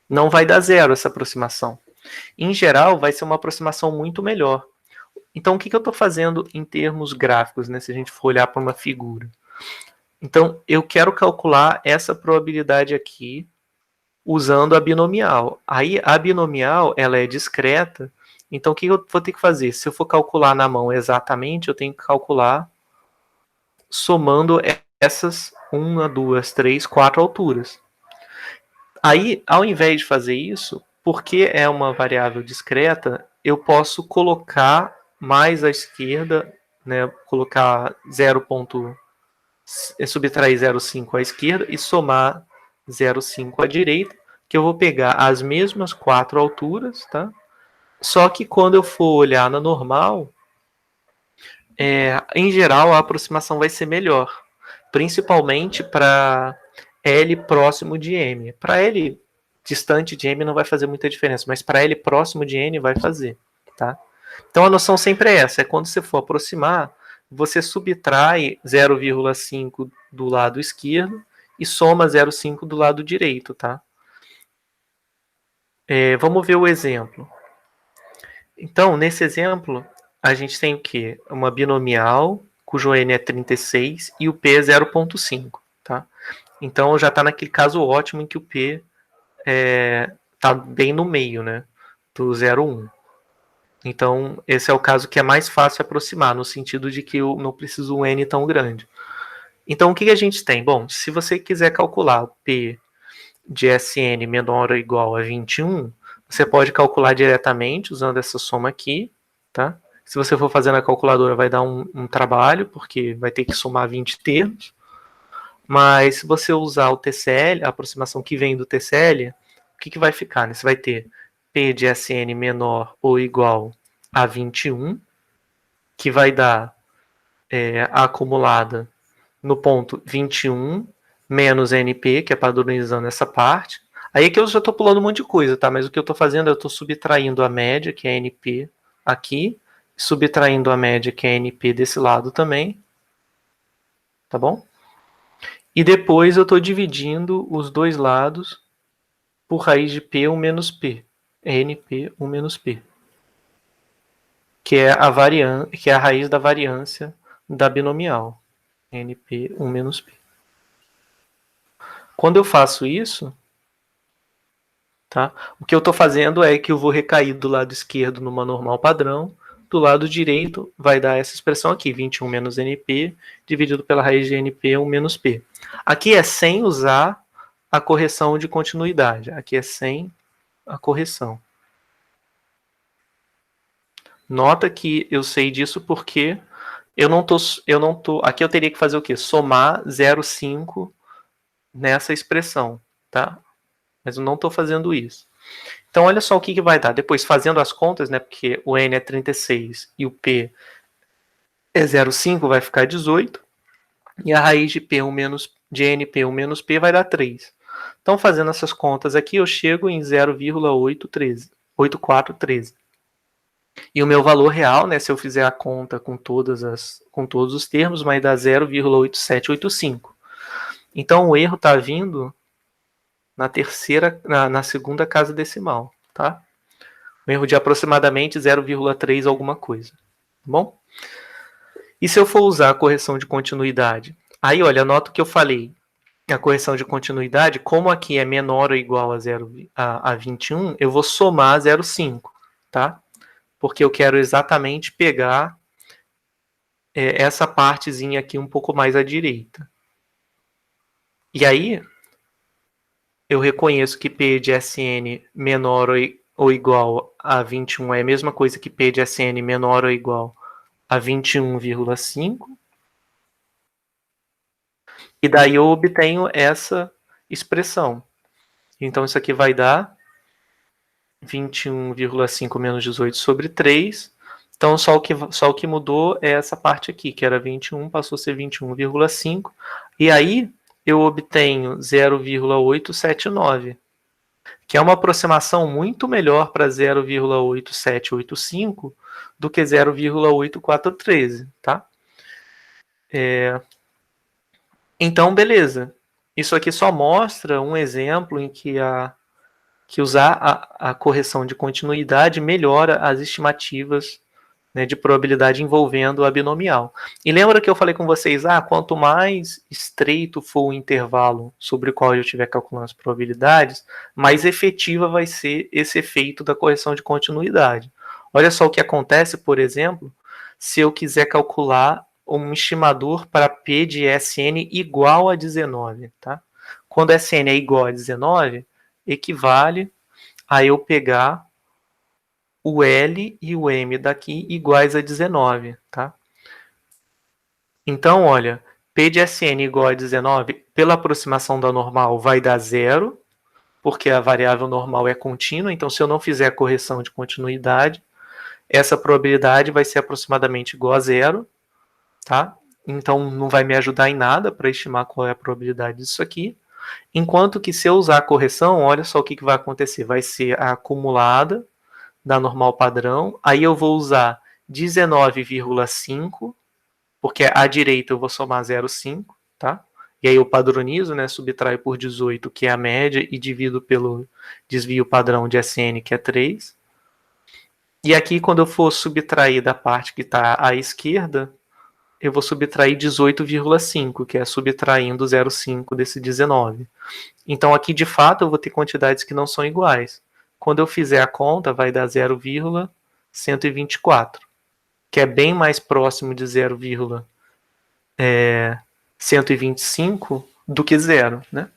não vai dar zero essa aproximação. Em geral, vai ser uma aproximação muito melhor. Então, o que eu estou fazendo em termos gráficos, né, se a gente for olhar para uma figura? Então, eu quero calcular essa probabilidade aqui usando a binomial. Aí, a binomial ela é discreta. Então, o que eu vou ter que fazer? Se eu for calcular na mão exatamente, eu tenho que calcular somando essas 1, 2, 3, 4 alturas. Aí, ao invés de fazer isso, porque é uma variável discreta, eu posso colocar mais à esquerda, né, colocar subtrair 0,5 à esquerda e somar 0,5 à direita, que eu vou pegar as mesmas 4 alturas, tá? Só que quando eu for olhar na normal, em geral a aproximação vai ser melhor, principalmente para L próximo de M. Para L distante de M não vai fazer muita diferença, mas para L próximo de N vai fazer, tá? Então a noção sempre é essa, é quando você for aproximar, você subtrai 0,5 do lado esquerdo e soma 0,5 do lado direito, tá? Vamos ver o exemplo. Então, nesse exemplo, a gente tem o quê? Uma binomial, cujo n é 36 e o p é 0,5, tá? Então, já está naquele caso ótimo em que o p está bem no meio, né? Do 0,1. Então, esse é o caso que é mais fácil aproximar, no sentido de que eu não preciso um n tão grande. Então, o que a gente tem? Bom, se você quiser calcular o p de Sn menor ou igual a 21, você pode calcular diretamente usando essa soma aqui, tá? Se você for fazer na calculadora vai dar um trabalho, porque vai ter que somar 20 termos. Mas se você usar o TCL, a aproximação que vem do TCL, o que vai ficar? Né? Você vai ter P de Sn menor ou igual a 21, que vai dar a acumulada no ponto 21 menos NP, que é padronizando essa parte. Aí é que eu já estou pulando um monte de coisa, tá? Mas o que eu estou fazendo é eu estou subtraindo a média, que é NP aqui, subtraindo a média, que é NP desse lado também. Tá bom? E depois eu estou dividindo os dois lados por raiz de P1 menos P. NP1 menos P. Que é a raiz da variância da binomial. NP1 menos P. Quando eu faço isso, tá? O que eu estou fazendo é que eu vou recair do lado esquerdo numa normal padrão, do lado direito vai dar essa expressão aqui, 21 menos NP, dividido pela raiz de NP1 menos P. Aqui é sem usar a correção de continuidade, aqui é sem a correção. Nota que eu sei disso porque eu não tô, aqui eu teria que fazer o quê? Somar 0,5 nessa expressão, tá? Mas eu não estou fazendo isso. Então, olha só o que vai dar. Depois, fazendo as contas, né, porque o N é 36 e o P é 0,5, vai ficar 18. E a raiz de NP1 menos P vai dar 3. Então, fazendo essas contas aqui, eu chego em 0,813. 8413. E o meu valor real, né, se eu fizer a conta com todos os termos, vai dar 0,8785. Então o erro está vindo na segunda casa decimal, tá? Um erro de aproximadamente 0,3 alguma coisa, tá bom? E se eu for usar a correção de continuidade? Aí, olha, anota o que eu falei. A correção de continuidade, como aqui é menor ou igual a 21, eu vou somar 0,5, tá? Porque eu quero exatamente pegar essa partezinha aqui um pouco mais à direita. E aí, eu reconheço que P de SN menor ou igual a 21 é a mesma coisa que P de SN menor ou igual a 21,5. E daí eu obtenho essa expressão. Então isso aqui vai dar 21,5 menos 18 sobre 3. Então só o que mudou é essa parte aqui, que era 21, passou a ser 21,5. E aí eu obtenho 0,879, que é uma aproximação muito melhor para 0,8785 do que 0,8413, tá? Então, beleza. Isso aqui só mostra um exemplo em que usar a correção de continuidade melhora as estimativas, né, de probabilidade envolvendo a binomial. E lembra que eu falei com vocês, quanto mais estreito for o intervalo sobre o qual eu estiver calculando as probabilidades, mais efetiva vai ser esse efeito da correção de continuidade. Olha só o que acontece, por exemplo, se eu quiser calcular um estimador para P de SN igual a 19, tá? Quando SN é igual a 19, equivale a eu pegar o L e o M daqui iguais a 19, tá? Então, olha, P de SN igual a 19, pela aproximação da normal, vai dar 0, porque a variável normal é contínua, então se eu não fizer a correção de continuidade, essa probabilidade vai ser aproximadamente igual a 0, tá? Então não vai me ajudar em nada para estimar qual é a probabilidade disso aqui. Enquanto que se eu usar a correção, olha só o que vai acontecer. Vai ser a acumulada da normal padrão. Aí eu vou usar 19,5, porque à direita eu vou somar 0,5, tá? E aí eu padronizo, né? Subtraio por 18, que é a média, e divido pelo desvio padrão de SN, que é 3. E aqui, quando eu for subtrair da parte que está à esquerda, eu vou subtrair 18,5, que é subtraindo 0,5 desse 19. Então aqui, de fato, eu vou ter quantidades que não são iguais. Quando eu fizer a conta, vai dar 0,124, que é bem mais próximo de 0,125 do que 0, né?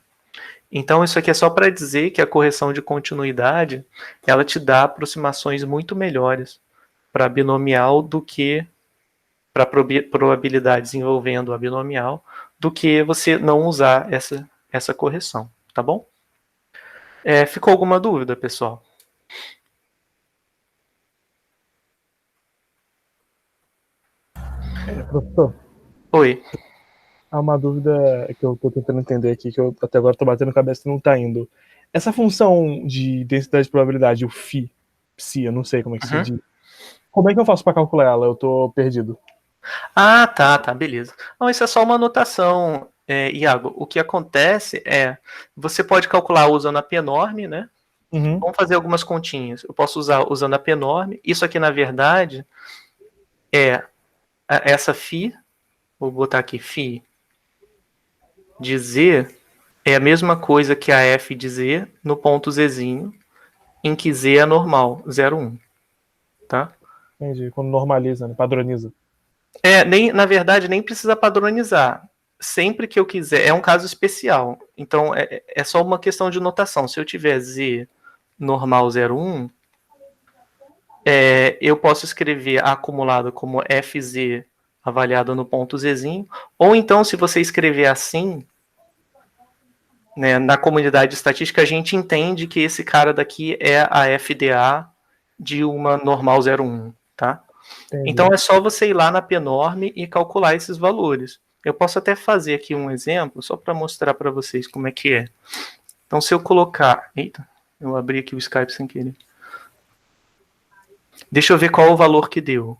Então isso aqui é só para dizer que a correção de continuidade, ela te dá aproximações muito melhores para binomial do que para probabilidades envolvendo a binomial, do que você não usar essa correção, tá bom? Ficou alguma dúvida, pessoal? Professor, Oi. há uma dúvida que eu tô tentando entender aqui, que eu até agora tô batendo cabeça e não tá indo. Essa função de densidade de probabilidade, o psi, eu não sei como é que se diz. Como é que eu faço para calcular ela? Eu tô perdido. Tá, beleza. Não, isso é só uma anotação, Iago. O que acontece é, você pode calcular usando a P-norm, né? Uhum. Vamos fazer algumas continhas. Eu posso usar usando a P-norm. Isso aqui, na verdade, é essa φ, vou botar aqui φ de z, é a mesma coisa que a f de z no ponto zzinho, em que z é normal, 0,1. Tá? Entendi. Quando normaliza, né? Padroniza. Na verdade, nem precisa padronizar. Sempre que eu quiser, é um caso especial. Então, é só uma questão de notação. Se eu tiver z normal 0,1, eu posso escrever a acumulada como fz avaliada no ponto zzinho. Ou então, se você escrever assim, né, na comunidade de estatística, a gente entende que esse cara daqui é a FDA de uma normal 0,1, tá? Entendi. Então é só você ir lá na P-norm e calcular esses valores. Eu posso até fazer aqui um exemplo, só para mostrar para vocês como é que é. Então se eu colocar... Eita, eu abri aqui o Skype sem querer. Deixa eu ver qual o valor que deu.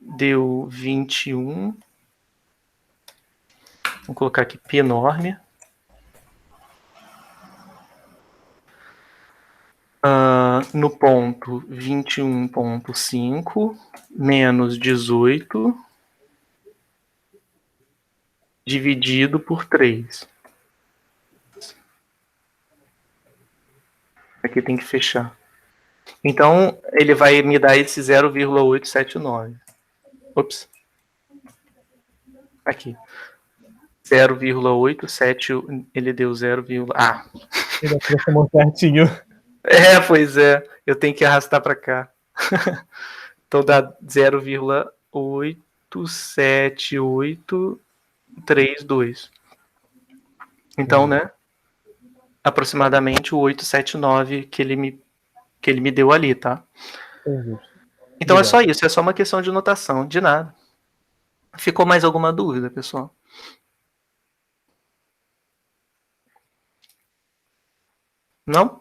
Deu 21. Vou colocar aqui π enorme. No ponto 21,5 menos 18 dividido por 3. Aqui tem que fechar. Então, ele vai me dar esse 0,879. Ops. Aqui. 0,87, ele deu 0, ah. Ele transformou certinho. Pois é. Eu tenho que arrastar para cá. Então dá 0,87832. Então, né? Aproximadamente o 879 que ele me deu ali, tá? Então é só isso, é só uma questão de notação, de nada. Ficou mais alguma dúvida, pessoal? Não?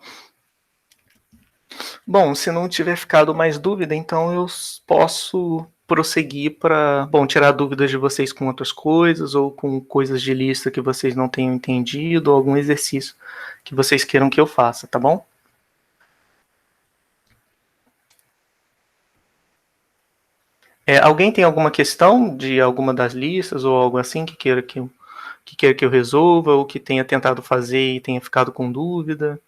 Bom, se não tiver ficado mais dúvida, então eu posso prosseguir para, tirar dúvidas de vocês com outras coisas, ou com coisas de lista que vocês não tenham entendido, ou algum exercício que vocês queiram que eu faça, tá bom? Alguém tem alguma questão de alguma das listas, ou algo assim que queira que eu resolva, ou que tenha tentado fazer e tenha ficado com dúvida?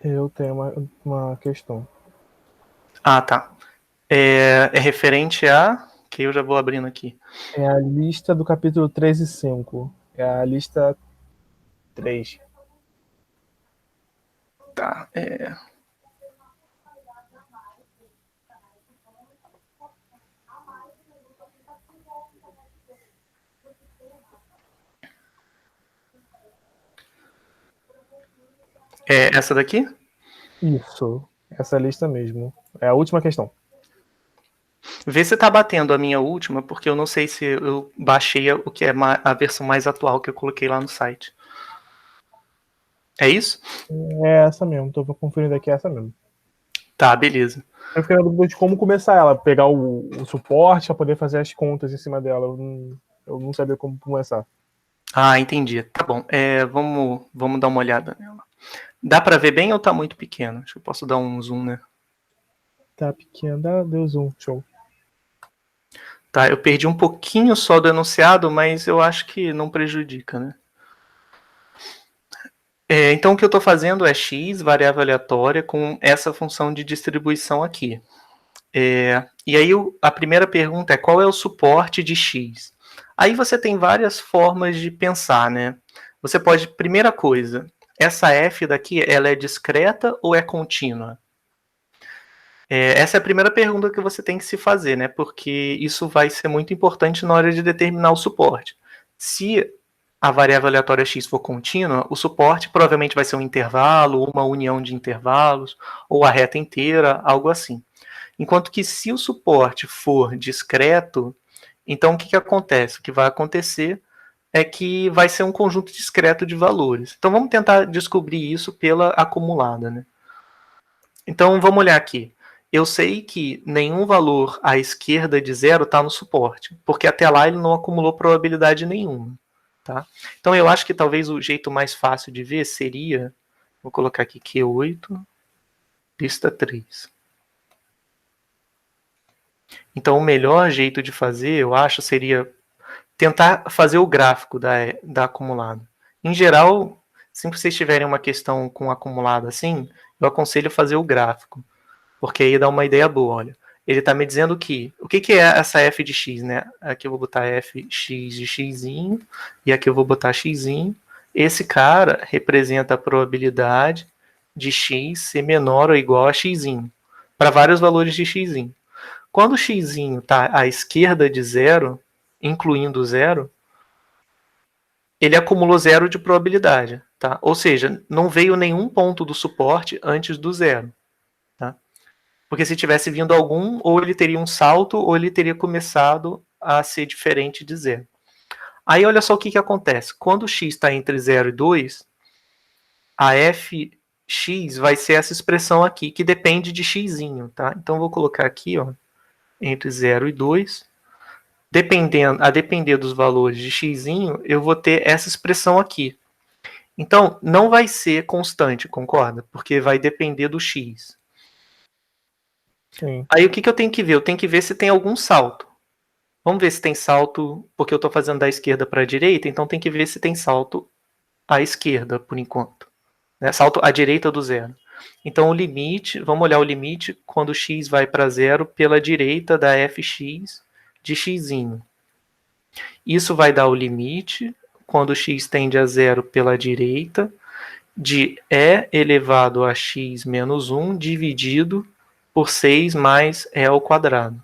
Eu tenho uma questão. Ah, tá. É referente a... que eu já vou abrindo aqui. É a lista do capítulo 3 e 5. É a lista 3. Tá, É essa daqui? Isso. Essa lista mesmo. É a última questão. Vê se tá batendo a minha última, porque eu não sei se eu baixei o que é a versão mais atual que eu coloquei lá no site. É isso? É essa mesmo. Tô conferindo aqui, é essa mesmo. Tá, beleza. Eu fiquei na dúvida de como começar ela. Pegar o suporte pra poder fazer as contas em cima dela. Eu não sabia como começar. Ah, entendi. Tá bom. Vamos dar uma olhada nela. Dá pra ver bem ou tá muito pequeno? Acho que eu posso dar um zoom, né? Tá pequeno. Deu zoom. Show. Tá, eu perdi um pouquinho só do enunciado, mas eu acho que não prejudica, né? Então o que eu estou fazendo é x, variável aleatória, com essa função de distribuição aqui. E aí a primeira pergunta é qual é o suporte de x? Aí você tem várias formas de pensar, né? Você pode, primeira coisa, essa f daqui, ela é discreta ou é contínua? Essa é a primeira pergunta que você tem que se fazer, né? Porque isso vai ser muito importante na hora de determinar o suporte. Se a variável aleatória x for contínua, o suporte provavelmente vai ser um intervalo, ou uma união de intervalos, ou a reta inteira, algo assim. Enquanto que se o suporte for discreto, então o que acontece? O que vai acontecer é que vai ser um conjunto discreto de valores. Então vamos tentar descobrir isso pela acumulada, né? Então vamos olhar aqui. Eu sei que nenhum valor à esquerda de zero está no suporte, porque até lá ele não acumulou probabilidade nenhuma. Tá? Então eu acho que talvez o jeito mais fácil de ver seria, vou colocar aqui Q8, lista 3. Então o melhor jeito de fazer, eu acho, seria tentar fazer o gráfico da acumulada. Em geral, se vocês tiverem uma questão com acumulada assim, eu aconselho fazer o gráfico, porque aí dá uma ideia boa, olha. Ele está me dizendo que, o que é essa f de x, né? Aqui eu vou botar fx de xzinho, e aqui eu vou botar xzinho. Esse cara representa a probabilidade de x ser menor ou igual a xzinho, para vários valores de xzinho. Quando o xzinho está à esquerda de zero, incluindo zero, ele acumulou zero de probabilidade, tá? Ou seja, não veio nenhum ponto do suporte antes do zero. Tá? Porque se tivesse vindo algum, ou ele teria um salto, ou ele teria começado a ser diferente de zero. Aí olha só o que acontece. Quando o x está entre 0 e 2, a f x vai ser essa expressão aqui, que depende de x, tá? Então, vou colocar aqui, ó, entre 0 e 2. A depender dos valores de x, eu vou ter essa expressão aqui. Então, não vai ser constante, concorda? Porque vai depender do x. Sim. Aí, o que eu tenho que ver? Eu tenho que ver se tem algum salto. Vamos ver se tem salto, porque eu estou fazendo da esquerda para a direita, então tem que ver se tem salto à esquerda, por enquanto. Né? Salto à direita do zero. Então, o limite, vamos olhar o limite quando x vai para zero pela direita da fx de x. Isso vai dar o limite, quando x tende a zero pela direita, de e elevado a x menos 1 dividido por 6 mais e ao quadrado.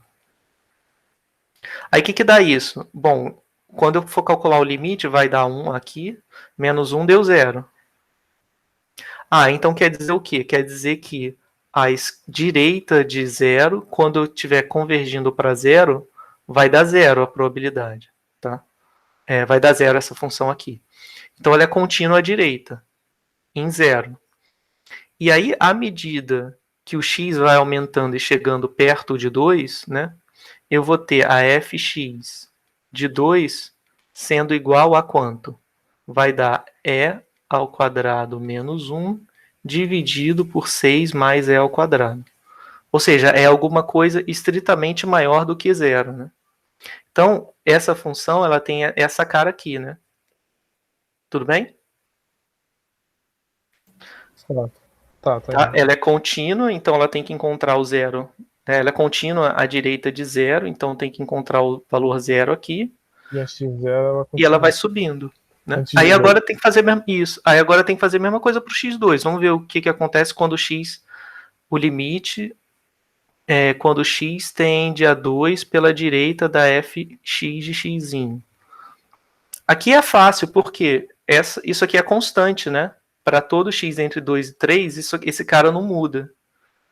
Aí, o que dá isso? Bom, quando eu for calcular o limite, vai dar 1 aqui, menos 1 deu 0. Então quer dizer o quê? Quer dizer que a direita de 0, quando eu estiver convergindo para 0, vai dar 0 a probabilidade. Tá? Vai dar 0 essa função aqui. Então ela é contínua à direita, em 0. E aí, à medida que o x vai aumentando e chegando perto de 2, né, eu vou ter a fx de 2 sendo igual a quanto? Vai dar e ao quadrado menos 1 dividido por 6 mais e ao quadrado. Ou seja, é alguma coisa estritamente maior do que 0. Né? Então, essa função ela tem essa cara aqui. Né? Tudo bem? Tá. Ela é contínua, então ela tem que encontrar o zero. Né? Ela é contínua à direita de 0, então tem que encontrar o valor 0 aqui. E antes de 0, e ela vai subindo. Né? Aí agora tem que fazer isso. Aí agora tem que fazer a mesma coisa para o x2. Vamos ver o que acontece quando o limite é quando x tende a 2 pela direita da fx de x. Aqui é fácil, porque isso aqui é constante, né? Para todo x entre 2 e 3, esse cara não muda.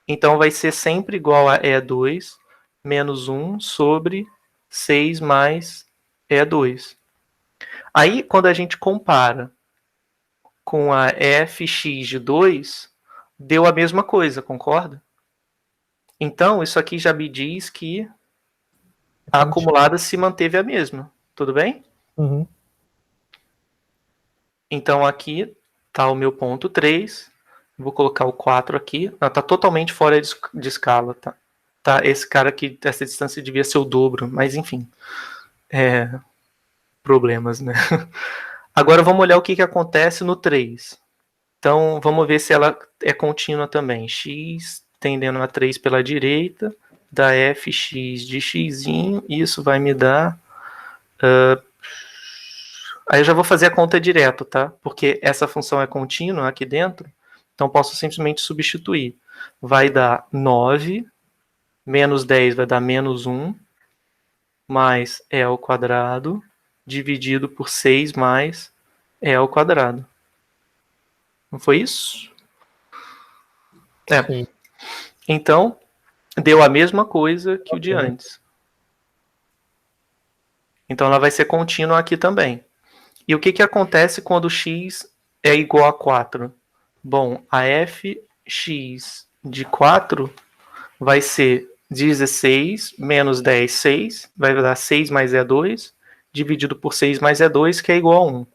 Então vai ser sempre igual a E2 menos 1 sobre 6 mais E2. Aí, quando a gente compara com a fx de 2, deu a mesma coisa, concorda? Então, isso aqui já me diz que a acumulada se manteve a mesma. Tudo bem? Uhum. Então, aqui está o meu ponto 3. Vou colocar o 4 aqui. Está totalmente fora de escala. Tá? Esse cara aqui, essa distância devia ser o dobro. Mas, enfim. Problemas, né? Agora, vamos olhar o que acontece no 3. Então, vamos ver se ela é contínua também. X tendendo a 3 pela direita, da fx de x, isso vai me dar... aí eu já vou fazer a conta direto, tá? Porque essa função é contínua aqui dentro, então posso simplesmente substituir. Vai dar 9, menos 10 vai dar menos 1, mais e ao quadrado, dividido por 6 mais e ao quadrado. Não foi isso? Sim. Então, deu a mesma coisa que o de antes. Então, ela vai ser contínua aqui também. E o que acontece quando x é igual a 4? Bom, a fx de 4 vai ser 16 menos 10, 6. Vai dar 6 mais E2, dividido por 6 mais E2, que é igual a 1.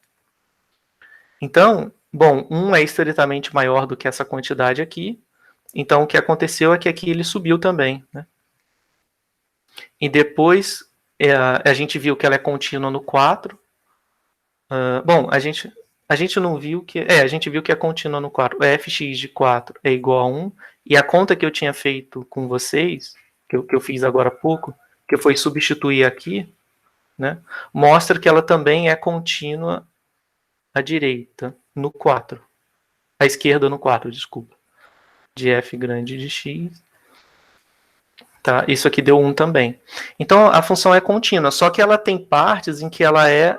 Então, bom, 1 é estritamente maior do que essa quantidade aqui. Então, o que aconteceu é que aqui ele subiu também. Né? E depois, a gente viu que ela é contínua no 4. Bom, a gente não viu que... a gente viu que é contínua no 4. A fx de 4 é igual a 1. E a conta que eu tinha feito com vocês, que eu fiz agora há pouco, que foi substituir aqui, né, mostra que ela também é contínua à direita, no 4. À esquerda no 4, desculpa. De f grande de x. Tá? Isso aqui deu 1 também. Então, a função é contínua, só que ela tem partes em que ela é...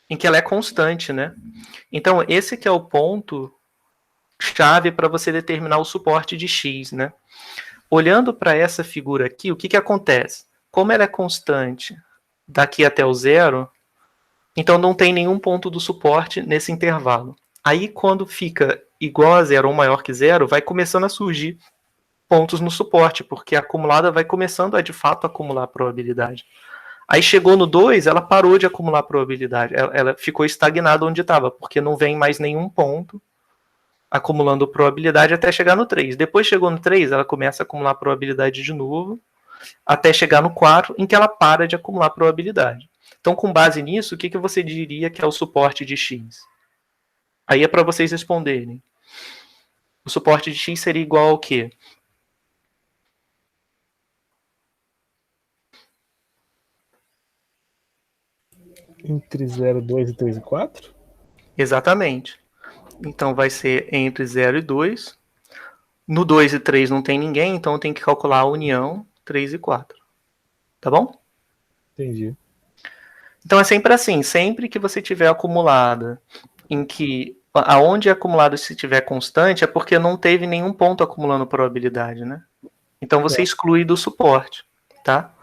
em que ela é constante, né? Então, esse que é o ponto chave para você determinar o suporte de x, né? Olhando para essa figura aqui, o que acontece? Como ela é constante daqui até o zero, então não tem nenhum ponto do suporte nesse intervalo. Aí, quando fica igual a zero ou maior que zero, vai começando a surgir pontos no suporte, porque a acumulada vai começando a, de fato, acumular probabilidade. Aí chegou no 2, ela parou de acumular probabilidade. Ela ficou estagnada onde estava, porque não vem mais nenhum ponto acumulando probabilidade até chegar no 3. Depois chegou no 3, ela começa a acumular probabilidade de novo, até chegar no 4, em que ela para de acumular probabilidade. Então, com base nisso, o que você diria que é o suporte de X? Aí é para vocês responderem. O suporte de X seria igual ao quê? Entre 0, 2 e 3 e 4? Exatamente. Então vai ser entre 0 e 2. No 2 e 3 não tem ninguém, então eu tenho que calcular a união 3 e 4. Tá bom? Entendi. Então é sempre assim, sempre que você tiver acumulada, em que aonde a acumulada se tiver constante é porque não teve nenhum ponto acumulando probabilidade, né? Então você exclui do suporte, tá?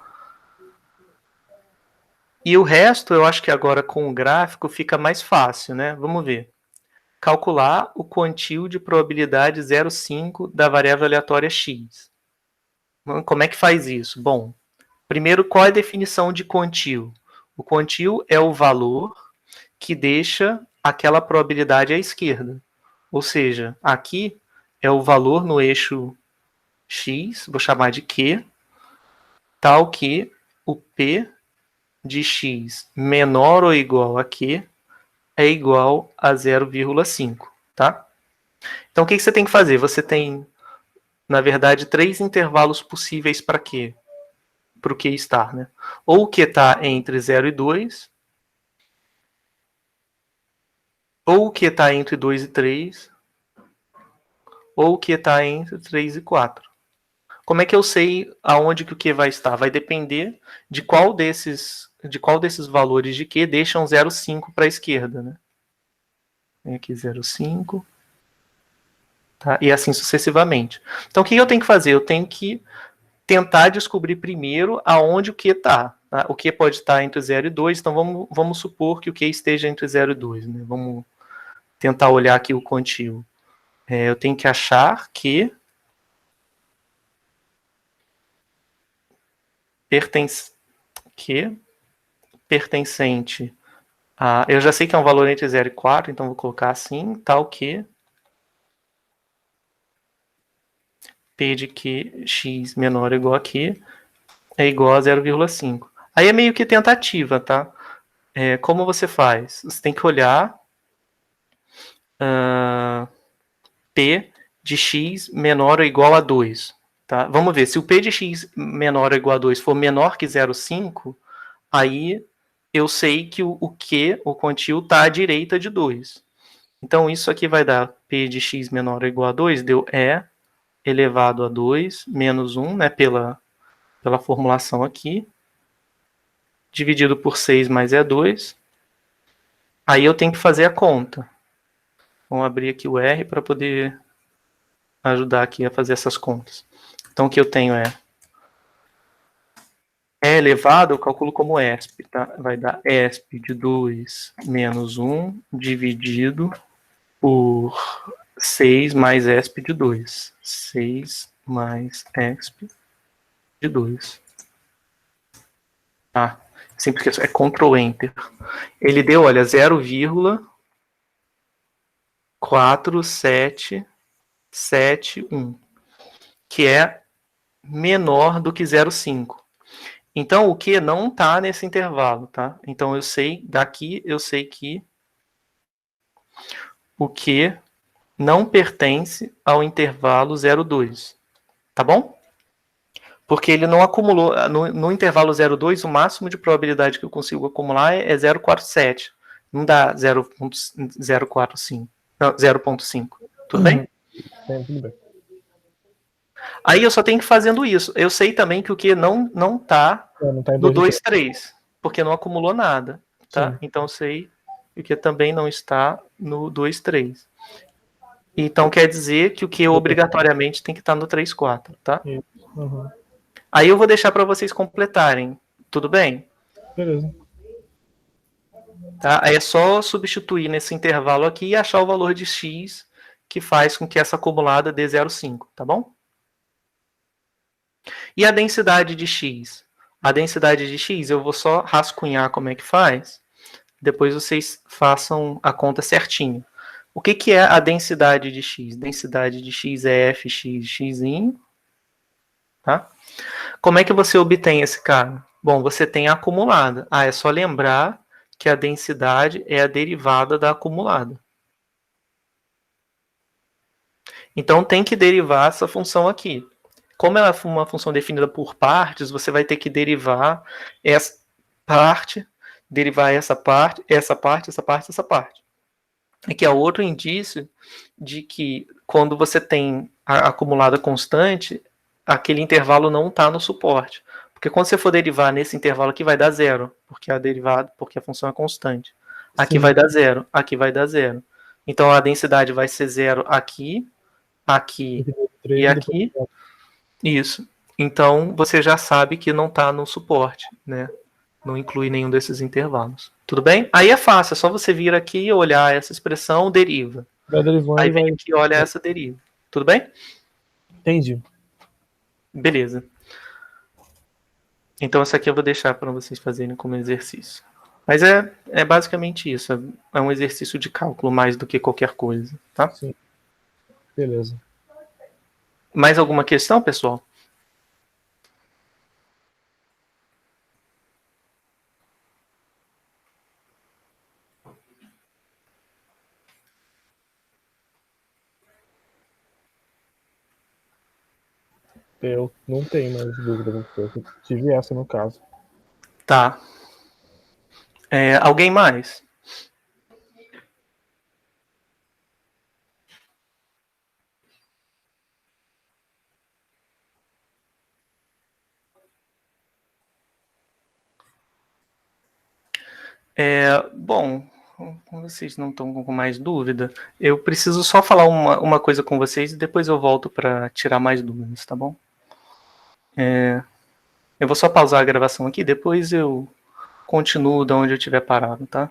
E o resto, eu acho que agora com o gráfico fica mais fácil, né? Vamos ver. Calcular o quantio de probabilidade 0,5 da variável aleatória x. Como é que faz isso? Bom, primeiro, qual é a definição de quantio? O quantio é o valor que deixa aquela probabilidade à esquerda. Ou seja, aqui é o valor no eixo x, vou chamar de Q, tal que o P de x menor ou igual a Q é igual a 0,5, tá? Então, o que você tem que fazer? Você tem, na verdade, 3 intervalos possíveis para Q. Para o Q estar, né? Ou o Q está entre 0 e 2, ou o Q está entre 2 e 3, ou o Q está entre 3 e 4. Como é que eu sei aonde que o Q vai estar? Vai depender de qual desses valores de Q deixam 0,5 para a esquerda, né? Tem aqui 0,5, tá? E assim sucessivamente. Então, o que eu tenho que fazer? Eu tenho que tentar descobrir primeiro aonde o Q está. Tá? O Q pode estar entre 0 e 2, então vamos supor que o Q esteja entre 0 e 2. Né? Vamos tentar olhar aqui o quantio. Eu tenho que achar que pertencente a... Eu já sei que é um valor entre 0 e 4, então vou colocar assim, tal que P de Q x menor ou igual a Q é igual a 0,5. Aí é meio que tentativa, tá? Como você faz? Você tem que olhar P de x menor ou igual a 2. Tá? Vamos ver, se o P de x menor ou igual a 2 for menor que 0,5, aí eu sei que o Q, o quantio, está à direita de 2. Então, isso aqui vai dar P de x menor ou igual a 2, deu E elevado a 2 menos 1, né, pela formulação aqui, dividido por 6 mais E2. Aí eu tenho que fazer a conta. Vamos abrir aqui o R para poder ajudar aqui a fazer essas contas. Então, o que eu tenho é E elevado, eu calculo como ESP, tá? Vai dar ESP de 2 menos 1 dividido por 6 mais ESP de 2. 6 mais ESP de 2. Tá? Sempre que é Ctrl Enter. Ele deu, olha, 0,4771, que é menor do que 0,5. Então, o Q não está nesse intervalo, tá? Então, eu sei, daqui eu sei que o Q não pertence ao intervalo 0,2, tá bom? Porque ele não acumulou, no intervalo 0,2, o máximo de probabilidade que eu consigo acumular é 0,47. Não dá 0,45. Não, 0,5. Tudo bem? Tudo bem. Aí eu só tenho que ir fazendo isso. Eu sei também que o Q não tá no 2, 3, porque não acumulou nada, tá? Sim. Então eu sei que o Q também não está no 2, 3. Então quer dizer que o Q obrigatoriamente tem que estar no 3, 4, tá? Uhum. Aí eu vou deixar para vocês completarem. Tudo bem? Beleza. Tá? Aí é só substituir nesse intervalo aqui e achar o valor de x que faz com que essa acumulada dê 0,5, tá bom? E a densidade de x? A densidade de x, eu vou só rascunhar como é que faz, depois vocês façam a conta certinho. O que é a densidade de x? Densidade de x é fx de x, tá? Como é que você obtém esse cara? Bom, você tem a acumulada. É só lembrar que a densidade é a derivada da acumulada. Então tem que derivar essa função aqui. Como ela é uma função definida por partes, você vai ter que derivar essa parte, derivar essa parte, essa parte, essa parte, essa parte. Aqui é outro indício de que quando você tem a acumulada constante, aquele intervalo não está no suporte. Porque quando você for derivar nesse intervalo aqui vai dar zero, porque a derivada, porque a função é constante. Aqui Sim. vai dar zero, aqui vai dar zero. Então a densidade vai ser zero aqui, aqui e aqui. Isso. Então você já sabe que não está no suporte, né? Não inclui nenhum desses intervalos. Tudo bem? Aí é fácil, é só você vir aqui, olhar essa expressão, deriva. Vai derivando Aí e vai. vem aqui e olha essa deriva. Tudo bem? Entendi. Beleza. Então essa aqui eu vou deixar para vocês fazerem como exercício. Mas é basicamente isso. É um exercício de cálculo mais do que qualquer coisa, tá? Sim. Beleza. Mais alguma questão, pessoal? Eu não tenho mais dúvida. Eu tive essa no caso. Tá. Alguém mais? Bom, como vocês não estão com mais dúvida, eu preciso só falar uma coisa com vocês e depois eu volto para tirar mais dúvidas, tá bom? Eu vou só pausar a gravação aqui, depois eu continuo de onde eu estiver parado, tá?